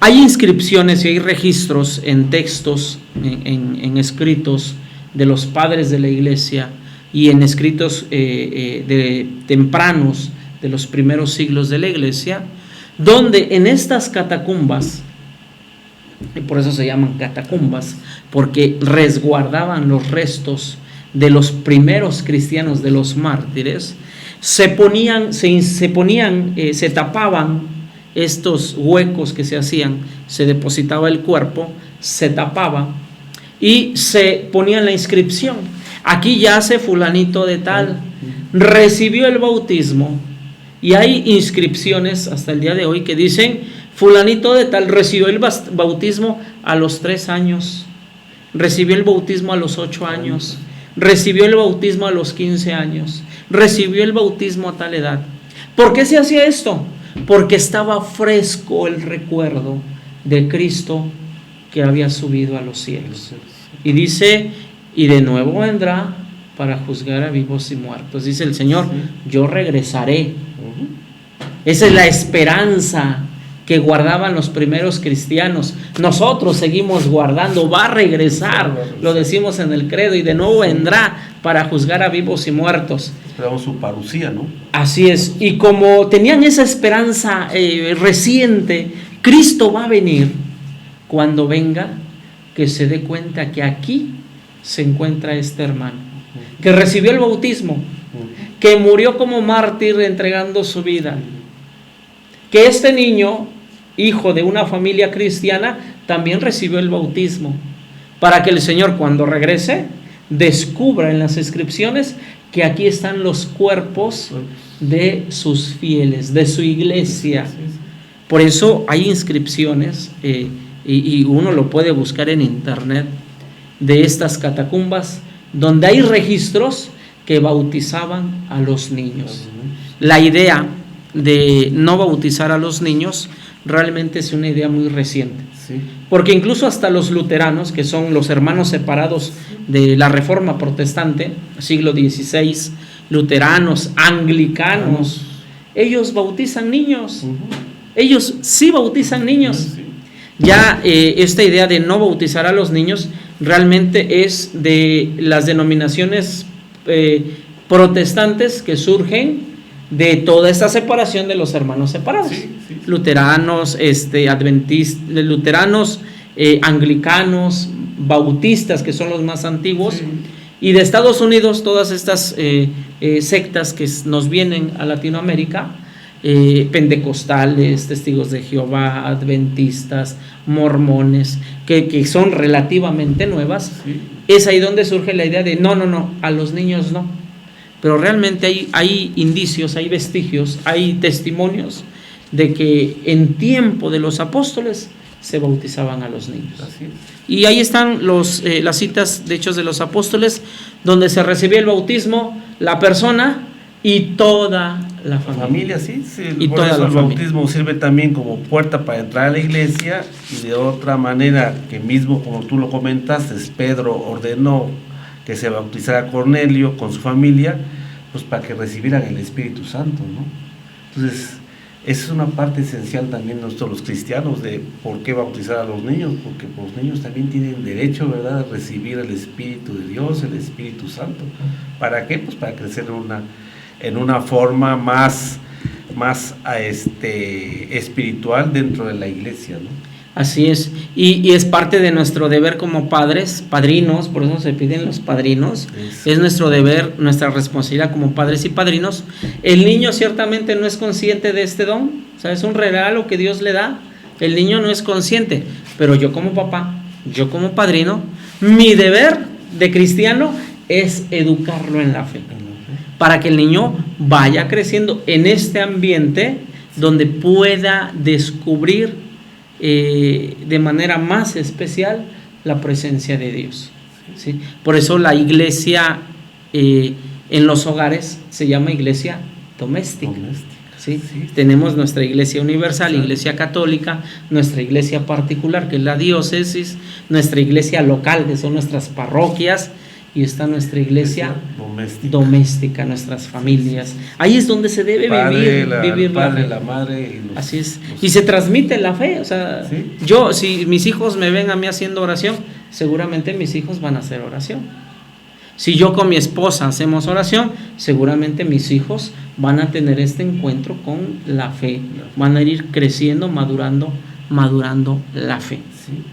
S3: Hay inscripciones y hay registros en textos, en escritos de los padres de la iglesia y en escritos de tempranos de los primeros siglos de la iglesia, donde en estas catacumbas, y por eso se llaman catacumbas, porque resguardaban los restos de los primeros cristianos, de los mártires, se tapaban estos huecos que se hacían, se depositaba el cuerpo, se tapaba y se ponía la inscripción: aquí yace fulanito de tal, recibió el bautismo. Y hay inscripciones hasta el día de hoy que dicen: fulanito de tal recibió el bautismo a los 3 años, recibió el bautismo a los 8 años, recibió el bautismo a los 15 años, recibió el bautismo a tal edad. ¿Por qué se hacía esto? Porque estaba fresco el recuerdo de Cristo que había subido a los cielos. Y dice: y de nuevo vendrá para juzgar a vivos y muertos. Dice el Señor: yo regresaré. Esa es la esperanza que guardaban los primeros cristianos. Nosotros seguimos guardando: va a regresar, lo decimos en el credo, y de nuevo vendrá para juzgar a vivos y muertos.
S2: Esperamos su parucía, ¿no?
S3: Así es, y como tenían esa esperanza reciente, Cristo va a venir. Cuando venga, que se dé cuenta que aquí se encuentra este hermano, que recibió el bautismo, que murió como mártir entregando su vida, que este niño, hijo de una familia cristiana, también recibió el bautismo, para que el Señor, cuando regrese, descubra en las inscripciones que aquí están los cuerpos de sus fieles, de su iglesia. Por eso hay inscripciones, y uno lo puede buscar en internet, de estas catacumbas, donde hay registros que bautizaban a los niños. La idea de no bautizar a los niños realmente es una idea muy reciente, porque incluso hasta los luteranos, que son los hermanos separados de la Reforma Protestante, siglo XVI, luteranos, anglicanos, ellos bautizan niños. Ellos sí bautizan niños. Ya esta idea de no bautizar a los niños realmente es de las denominaciones protestantes que surgen de toda esta separación de los hermanos separados, luteranos, adventistas, luteranos, anglicanos, bautistas, que son los más antiguos, y de Estados Unidos todas estas sectas que nos vienen a Latinoamérica, pentecostales, testigos de Jehová, adventistas, mormones, que son relativamente nuevas. Es ahí donde surge la idea de no, a los niños no. Pero realmente hay indicios, hay vestigios, hay testimonios de que en tiempo de los apóstoles se bautizaban a los niños. Y ahí están las citas de Hechos de los Apóstoles, donde se recibía el bautismo, la persona y toda la familia.
S2: Y por eso el bautismo sirve también como puerta para entrar a la iglesia, y de otra manera que mismo, como tú lo comentaste, Pedro ordenó que se bautizara Cornelio con su familia, pues para que recibieran el Espíritu Santo, ¿no? Entonces, esa es una parte esencial también nosotros los cristianos de por qué bautizar a los niños, porque los niños también tienen derecho, ¿verdad?, a recibir el Espíritu de Dios, el Espíritu Santo. ¿Para qué? Pues para crecer en una forma más espiritual dentro de la iglesia, ¿no?
S3: Así es, y es parte de nuestro deber como padres, padrinos, por eso se piden los padrinos. Es nuestro deber, nuestra responsabilidad como padres y padrinos. El niño ciertamente no es consciente de este don, o sea, es un regalo que Dios le da. El niño no es consciente, pero yo como papá, yo como padrino, mi deber de cristiano es educarlo en la fe, para que el niño vaya creciendo en este ambiente donde pueda descubrir de manera más especial la presencia de Dios, ¿sí? Por eso la iglesia en los hogares se llama iglesia doméstica. ¿sí? Tenemos nuestra iglesia universal, iglesia católica, nuestra iglesia particular, que es la diócesis, nuestra iglesia local, que son nuestras parroquias, y está nuestra iglesia doméstica, nuestras familias. Ahí es donde se debe vivir la fe.
S2: La madre.
S3: Así es. Y se transmite la fe. O sea, yo, si mis hijos me ven a mí haciendo oración, seguramente mis hijos van a hacer oración. Si yo con mi esposa hacemos oración, seguramente mis hijos van a tener este encuentro con la fe. Van a ir creciendo, madurando la fe.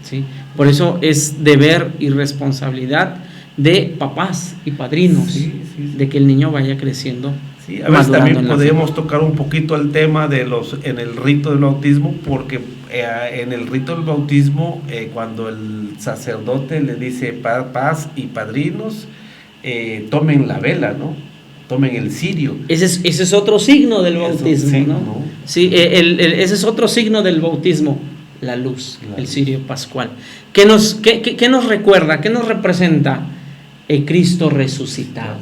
S3: ¿Sí? Por eso es deber y responsabilidad de papás y padrinos, de que el niño vaya creciendo.
S2: Sí, a veces también podríamos tocar un poquito el tema de en el rito del bautismo, porque en el rito del bautismo, cuando el sacerdote le dice paz y padrinos, tomen la vela, ¿no? Tomen el cirio.
S3: Ese es otro signo del bautismo, ¿no? Sí, ese es otro signo del bautismo, la luz, el cirio pascual. ¿Qué nos recuerda? ¿Qué nos representa? Cristo resucitado.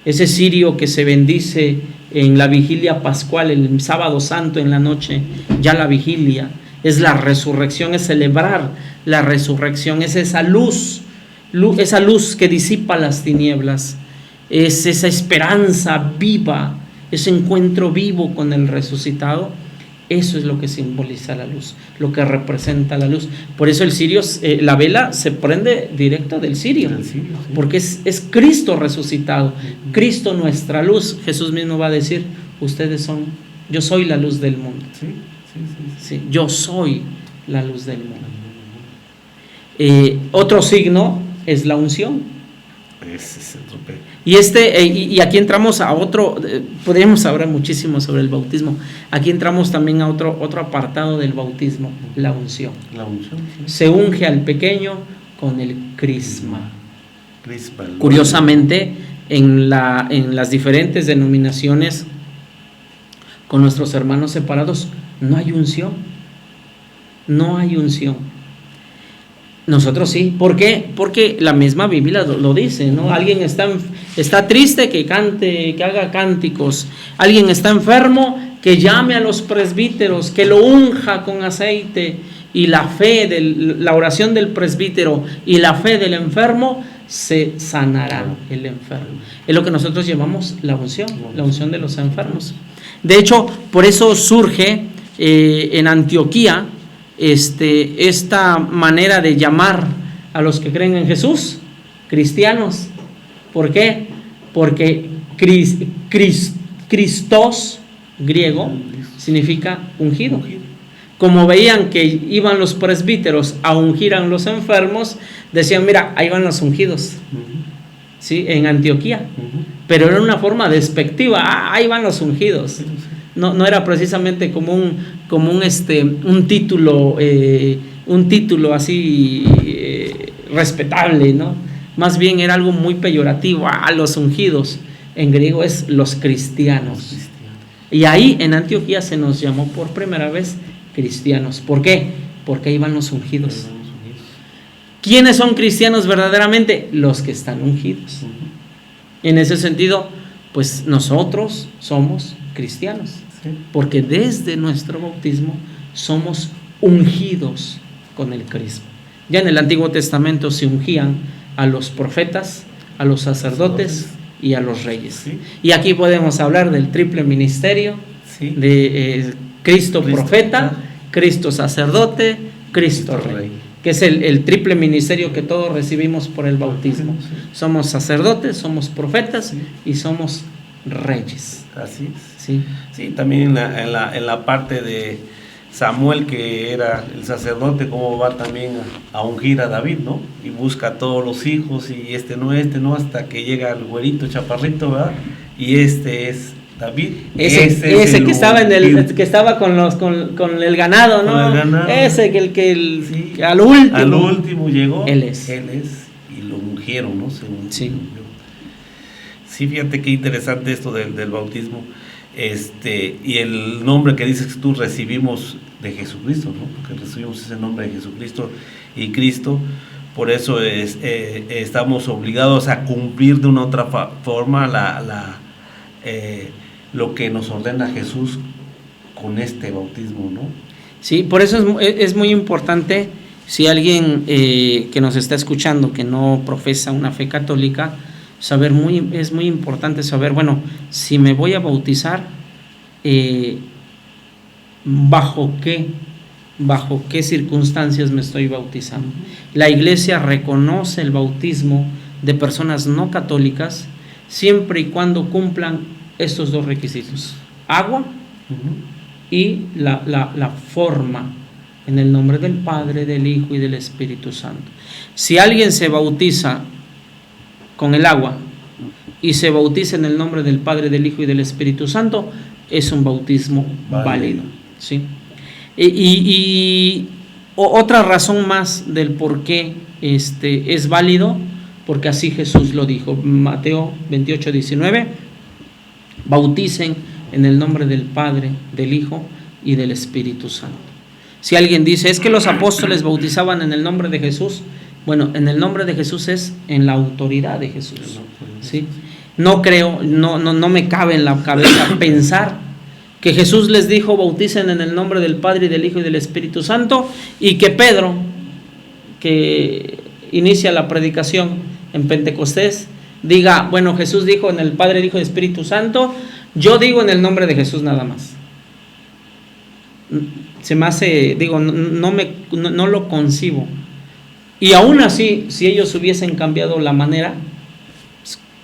S3: Ese cirio que se bendice en la vigilia pascual, el sábado santo en la noche, ya la vigilia, es la resurrección, es celebrar la resurrección, es esa luz que disipa las tinieblas, es esa esperanza viva, ese encuentro vivo con el resucitado. Eso es lo que simboliza la luz, lo que representa la luz. Por eso el cirio, la vela se prende directo del cirio, porque es Cristo resucitado, Cristo nuestra luz. Jesús mismo va a decir, yo soy la luz del mundo. Sí, yo soy la luz del mundo. Otro signo es la unción. Y aquí entramos a otro, podríamos hablar muchísimo sobre el bautismo. Aquí entramos también a otro apartado del bautismo, la unción. Se unge al pequeño con el crisma. Curiosamente, en las diferentes denominaciones, con nuestros hermanos separados, no hay unción. No hay unción. Nosotros sí. ¿Por qué? Porque la misma Biblia lo dice, ¿no? Alguien está triste, que cante, que haga cánticos. Alguien está enfermo, que llame a los presbíteros, que lo unja con aceite. Y la oración del presbítero y la fe del enfermo, se sanará el enfermo. Es lo que nosotros llamamos la unción de los enfermos. De hecho, por eso surge en Antioquía esta manera de llamar a los que creen en Jesús cristianos. ¿Por qué? Porque Christos, griego, significa ungido. Como veían que iban los presbíteros a ungir a los enfermos, decían, mira, ahí van los ungidos. ¿Sí? En Antioquía. Pero era una forma despectiva, ahí van los ungidos. No era precisamente como un título así respetable, ¿no? Más bien era algo muy peyorativo. Los ungidos en griego es los cristianos. Y ahí en Antioquía se nos llamó por primera vez cristianos. ¿Por qué? Porque ahí van los ungidos. ¿Quiénes son cristianos verdaderamente? Los que están ungidos. En ese sentido, pues nosotros somos cristianos. Porque desde nuestro bautismo somos ungidos con el crisma. Ya en el Antiguo Testamento se ungían a los profetas, a los sacerdotes y a los reyes. Y aquí podemos hablar del triple ministerio de Cristo profeta, Cristo sacerdote, Cristo rey, que es el triple ministerio que todos recibimos por el bautismo. Somos sacerdotes, somos profetas y somos reyes.
S2: Así es. Sí, también en la parte de Samuel, que era el sacerdote, cómo va también a ungir a David, ¿no? Y busca a todos los hijos, y no, hasta que llega el güerito chaparrito, ¿verdad? Y este es David.
S3: Ese que estaba que estaba con el ganado, ¿no? Con el ganado. Ese que al último
S2: llegó.
S3: Él es.
S2: Y lo ungieron, ¿no? Sí, fíjate qué interesante esto del bautismo. Y el nombre que dices que tú recibimos de Jesucristo, ¿no? Porque recibimos ese nombre de Jesucristo y Cristo. Por eso estamos obligados a cumplir de una otra forma lo que nos ordena Jesús con este bautismo, ¿no?
S3: Sí, por eso es muy importante, si alguien que nos está escuchando que no profesa una fe católica, es muy importante saber, bueno, si me voy a bautizar, ¿bajo qué circunstancias me estoy bautizando? La Iglesia reconoce el bautismo de personas no católicas siempre y cuando cumplan estos dos requisitos: agua y la forma, en el nombre del Padre, del Hijo y del Espíritu Santo. Si alguien se bautiza con el agua y se bautiza en el nombre del Padre, del Hijo y del Espíritu Santo, es un bautismo válido, ¿sí? Y otra razón más del por qué es válido, porque así Jesús lo dijo, Mateo 28:19, bauticen en el nombre del Padre, del Hijo y del Espíritu Santo. Si alguien dice, es que los apóstoles bautizaban en el nombre de Jesús, bueno, en el nombre de Jesús es en la autoridad de Jesús, ¿sí? No creo, no me cabe en la cabeza pensar que Jesús les dijo, bauticen en el nombre del Padre y del Hijo y del Espíritu Santo, y que Pedro, que inicia la predicación en Pentecostés, diga, bueno, Jesús dijo en el Padre, el Hijo y el Espíritu Santo, yo digo en el nombre de Jesús nada más. Se me hace, digo, no lo concibo. Y aún así, si ellos hubiesen cambiado la manera,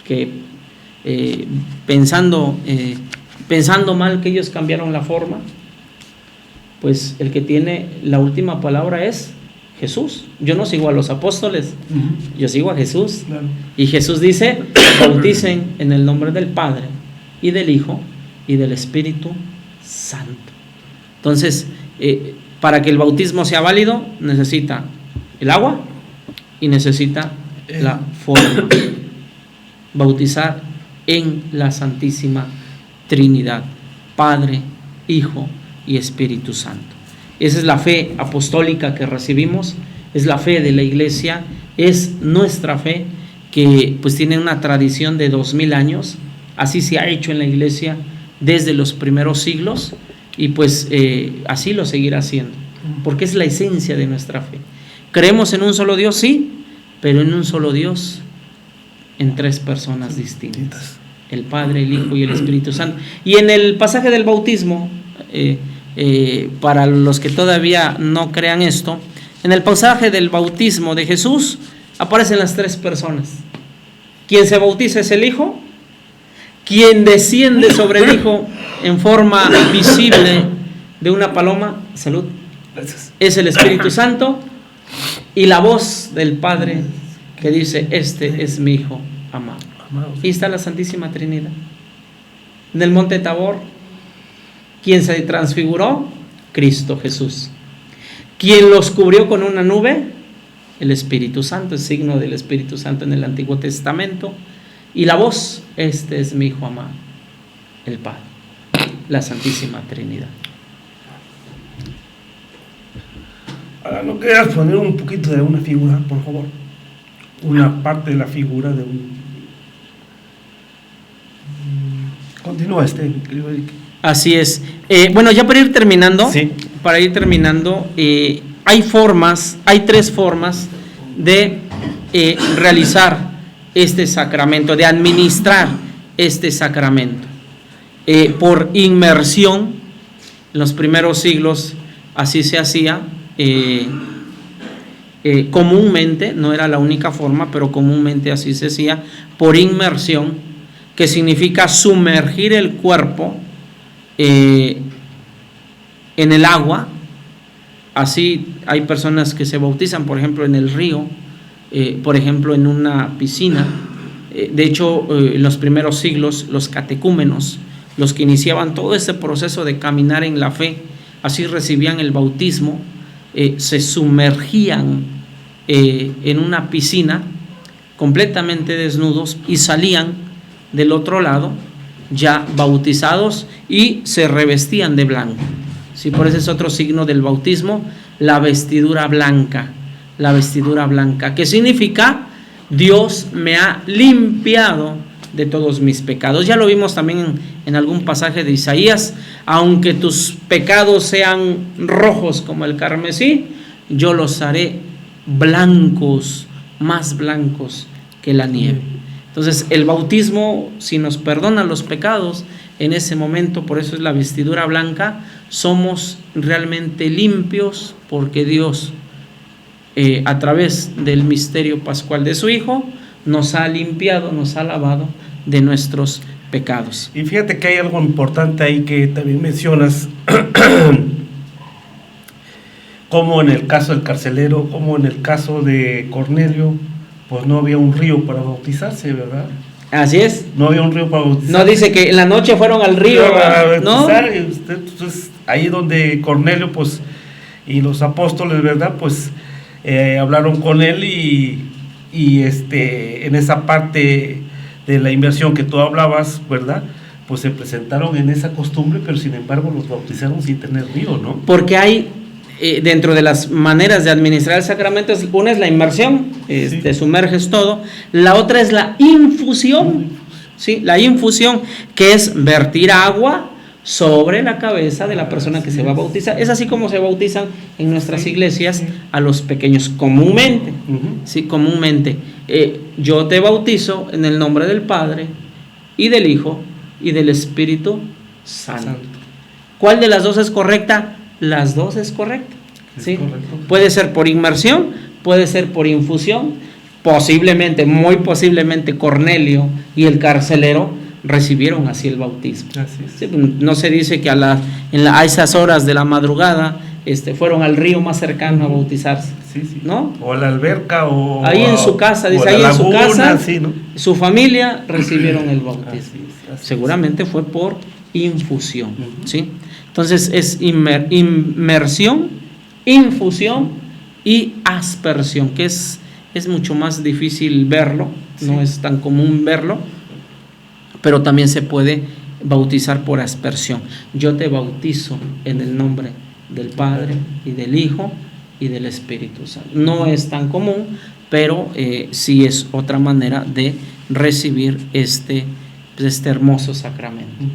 S3: que pensando mal que ellos cambiaron la forma, pues el que tiene la última palabra es Jesús. Yo no sigo a los apóstoles, yo sigo a Jesús. Claro. Y Jesús dice, bauticen en el nombre del Padre y del Hijo y del Espíritu Santo. Entonces, para que el bautismo sea válido, necesita el agua y necesita la forma. Bautizar en la Santísima Trinidad, Padre, Hijo y Espíritu Santo. Esa es la fe apostólica que recibimos, es la fe de la Iglesia, es nuestra fe que pues tiene una tradición de 2000 años, así se ha hecho en la Iglesia desde los primeros siglos y pues así lo seguirá haciendo, porque es la esencia de nuestra fe. ¿Creemos en un solo Dios? Sí, pero en un solo Dios en tres personas distintas: el Padre, el Hijo y el Espíritu Santo. Y en el pasaje del bautismo, para los que todavía no crean esto, en el pasaje del bautismo de Jesús aparecen las tres personas. Quien se bautiza es el Hijo, quien desciende sobre el Hijo en forma visible de una paloma, salud, es el Espíritu Santo, y la voz del Padre que dice, este es mi Hijo amado. Y está la Santísima Trinidad. En el monte Tabor, ¿quién se transfiguró? Cristo Jesús. ¿Quién los cubrió con una nube? El Espíritu Santo, el signo del Espíritu Santo en el Antiguo Testamento. Y la voz, este es mi Hijo amado, el Padre, la Santísima Trinidad.
S2: Ahora, ¿no quieras poner un poquito de una figura, por favor? Una parte de la figura de un... Continúa, querido Eric.
S3: Así es. Bueno, ya para ir terminando,
S2: sí.
S3: Hay tres formas de realizar este sacramento, de administrar este sacramento. Por inmersión, en los primeros siglos así se hacía, comúnmente, no era la única forma, pero comúnmente así se hacía, por inmersión, que significa sumergir el cuerpo en el agua. Así hay personas que se bautizan, por ejemplo, en el río, por ejemplo, en una piscina. De hecho, en los primeros siglos, los catecúmenos, los que iniciaban todo ese proceso de caminar en la fe, así recibían el bautismo, se sumergían en una piscina completamente desnudos y salían del otro lado ya bautizados y se revestían de blanco. Sí, por eso es otro signo del bautismo, la vestidura blanca. La vestidura blanca, que significa Dios me ha limpiado de todos mis pecados. Ya lo vimos también en algún pasaje de Isaías: aunque tus pecados sean rojos como el carmesí, yo los haré blancos, más blancos que la nieve. Entonces el bautismo, si nos perdona los pecados, en ese momento, por eso es la vestidura blanca, somos realmente limpios, porque Dios, a través del misterio pascual de su Hijo, nos ha limpiado, nos ha lavado de nuestros pecados.
S2: Y fíjate que hay algo importante ahí que también mencionas, como en el caso del carcelero, como en el caso de Cornelio, pues no había un río para bautizarse, ¿verdad?
S3: Así es.
S2: No había un río para bautizarse.
S3: No dice que en la noche fueron al río, ¿no?
S2: Entonces, ahí donde Cornelio, pues, y los apóstoles, ¿verdad? Pues hablaron con él y en esa parte de la inversión que tú hablabas, ¿verdad? Pues se presentaron en esa costumbre, pero sin embargo los bautizaron sin tener río, ¿no?
S3: Porque hay, dentro de las maneras de administrar el sacramento, una es la inmersión, te sumerges todo; la otra es la infusión, ¿sí? La infusión, que es vertir agua sobre la cabeza de la persona que se va a bautizar. Es así como se bautizan en nuestras iglesias a los pequeños comúnmente. Sí, comúnmente. Yo te bautizo en el nombre del Padre y del Hijo y del Espíritu Santo. ¿Cuál de las dos es correcta? Las dos es correcta. ¿Sí? Puede ser por inmersión, puede ser por infusión. Posiblemente, muy posiblemente, Cornelio y el carcelero recibieron así el bautismo. Sí, no se dice que a esas horas de la madrugada fueron al río más cercano a bautizarse, ¿no?
S2: O a la alberca, o
S3: ahí en su casa, dice, ahí en su casa, ¿no? Su familia recibieron el bautismo. Así seguramente fue por infusión, ¿sí? Entonces es inmersión, infusión y aspersión, que es mucho más difícil verlo, no es tan común verlo, pero también se puede bautizar por aspersión. Yo te bautizo en el nombre del Padre y del Hijo y del Espíritu Santo. No es tan común, pero sí es otra manera de recibir este hermoso sacramento.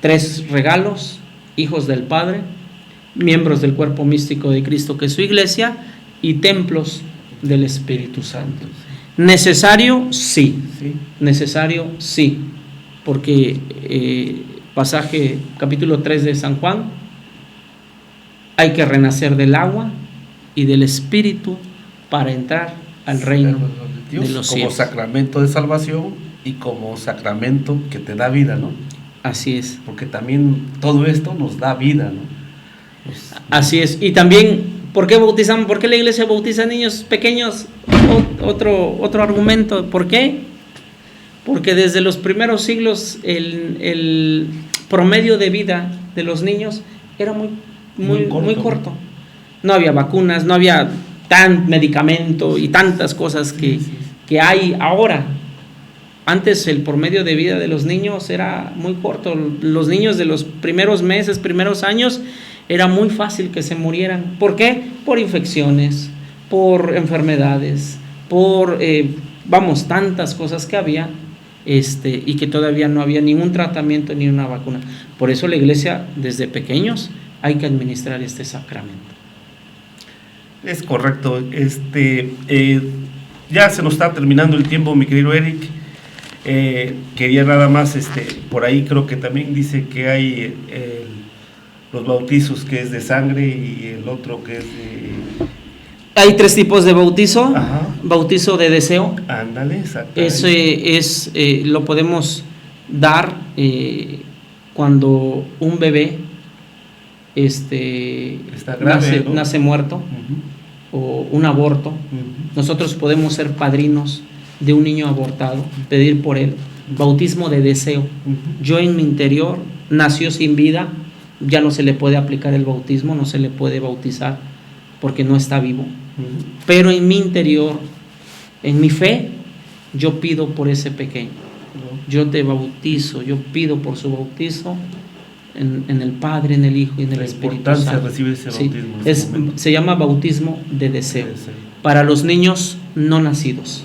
S3: 3 regalos: hijos del Padre, miembros del cuerpo místico de Cristo, que es su iglesia, y templos del Espíritu Santo. ¿Necesario? Sí. Necesario, sí. Porque pasaje capítulo 3 de San Juan: hay que renacer del agua y del Espíritu para entrar al reino de los cielos.
S2: Como sacramento de salvación y como sacramento que te da vida, ¿no?
S3: Así es.
S2: Porque también todo esto nos da vida, ¿no?
S3: Así es. Y también, ¿por qué bautizamos? ¿Por qué la iglesia bautiza a niños pequeños? Otro argumento. ¿Por qué? Porque desde los primeros siglos el promedio de vida de los niños era muy corto. No había vacunas, no había tan medicamento y tantas cosas que hay ahora. Antes el promedio de vida de los niños era muy corto. Los niños de los primeros meses, primeros años, era muy fácil que se murieran. ¿Por qué? Por infecciones, por enfermedades, por tantas cosas que había. Y que todavía no había ningún tratamiento ni una vacuna. Por eso la iglesia, desde pequeños, hay que administrar este sacramento.
S2: Es correcto. Ya se nos está terminando el tiempo, mi querido Eric. Quería nada más, por ahí creo que también dice que hay los bautizos, que es de sangre, y el otro que es de...
S3: Hay 3 tipos de bautizo.
S2: Ajá.
S3: Bautizo de deseo.
S2: Ándale, exactamente.
S3: Ese lo podemos dar cuando un bebé
S2: está grave,
S3: nace muerto, o un aborto. Nosotros podemos ser padrinos de un niño abortado, pedir por él. Bautismo de deseo. Yo en mi interior nació sin vida, ya no se le puede aplicar el bautismo, no se le puede bautizar porque no está vivo. Pero en mi interior, en mi fe, yo pido por ese pequeño. Yo te bautizo, yo pido por su bautizo en el Padre, en el Hijo y en el Espíritu Santo.
S2: Recibir ese bautismo.
S3: Se llama bautismo de deseo. Para los niños no nacidos.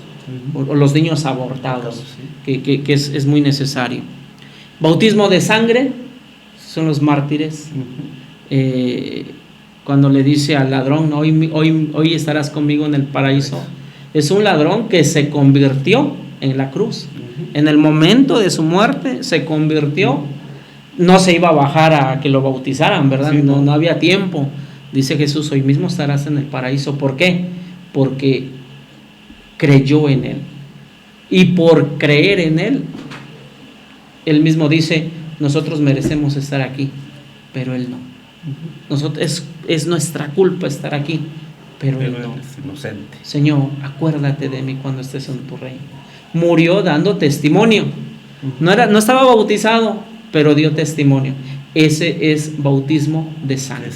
S3: o los niños abortados,
S2: Sí.
S3: que es muy necesario. Bautismo de sangre, son los mártires. Cuando le dice al ladrón, hoy estarás conmigo en el paraíso, es un ladrón que se convirtió en la cruz. En el momento de su muerte se convirtió, no se iba a bajar a que lo bautizaran, ¿verdad?
S2: Sí,
S3: no había tiempo. Dice Jesús, hoy mismo estarás en el paraíso. ¿Por qué? Porque creyó en Él. Y por creer en Él, Él mismo dice, nosotros merecemos estar aquí, pero Él no. Nosotros, es nuestra culpa estar aquí, pero Él no.
S2: Es inocente.
S3: Señor, acuérdate de mí cuando estés en tu reino. Murió dando testimonio. No estaba bautizado, pero dio testimonio. Ese es bautismo de sangre.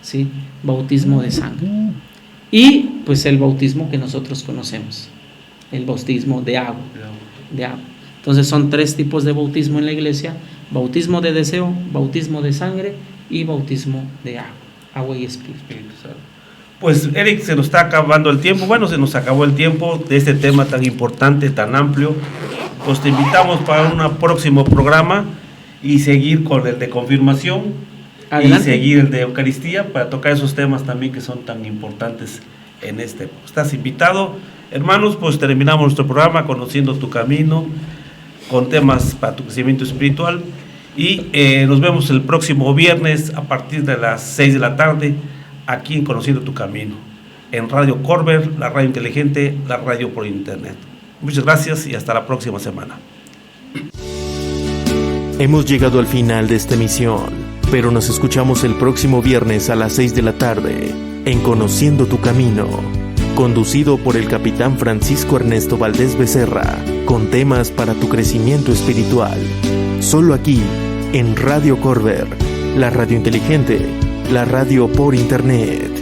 S3: ¿Sí? Bautismo de sangre. Y pues el bautismo que nosotros conocemos, el bautismo de agua. Entonces son 3 tipos de bautismo en la iglesia: bautismo de deseo, bautismo de sangre y bautismo de agua y espíritu.
S2: Pues Eric, se nos está acabando el tiempo. Bueno, se nos acabó el tiempo de este tema tan importante, tan amplio. Pues te invitamos para un próximo programa y seguir con el de confirmación.
S3: Adelante.
S2: Y seguir el de Eucaristía para tocar esos temas también que son tan importantes en este. Estás invitado. Hermanos, pues terminamos nuestro programa conociendo tu camino, con temas para tu crecimiento espiritual. Y nos vemos el próximo viernes a partir de las 6 de la tarde aquí en Conociendo tu Camino, en Radio Corber, la radio inteligente, la radio por internet. Muchas gracias y hasta la próxima semana.
S1: Hemos llegado al final de esta emisión, pero nos escuchamos el próximo viernes a las 6 de la tarde en Conociendo tu Camino, conducido por el capitán Francisco Ernesto Valdés Becerra, con temas para tu crecimiento espiritual. Solo aquí, en Radio Corber, la radio inteligente, la radio por internet.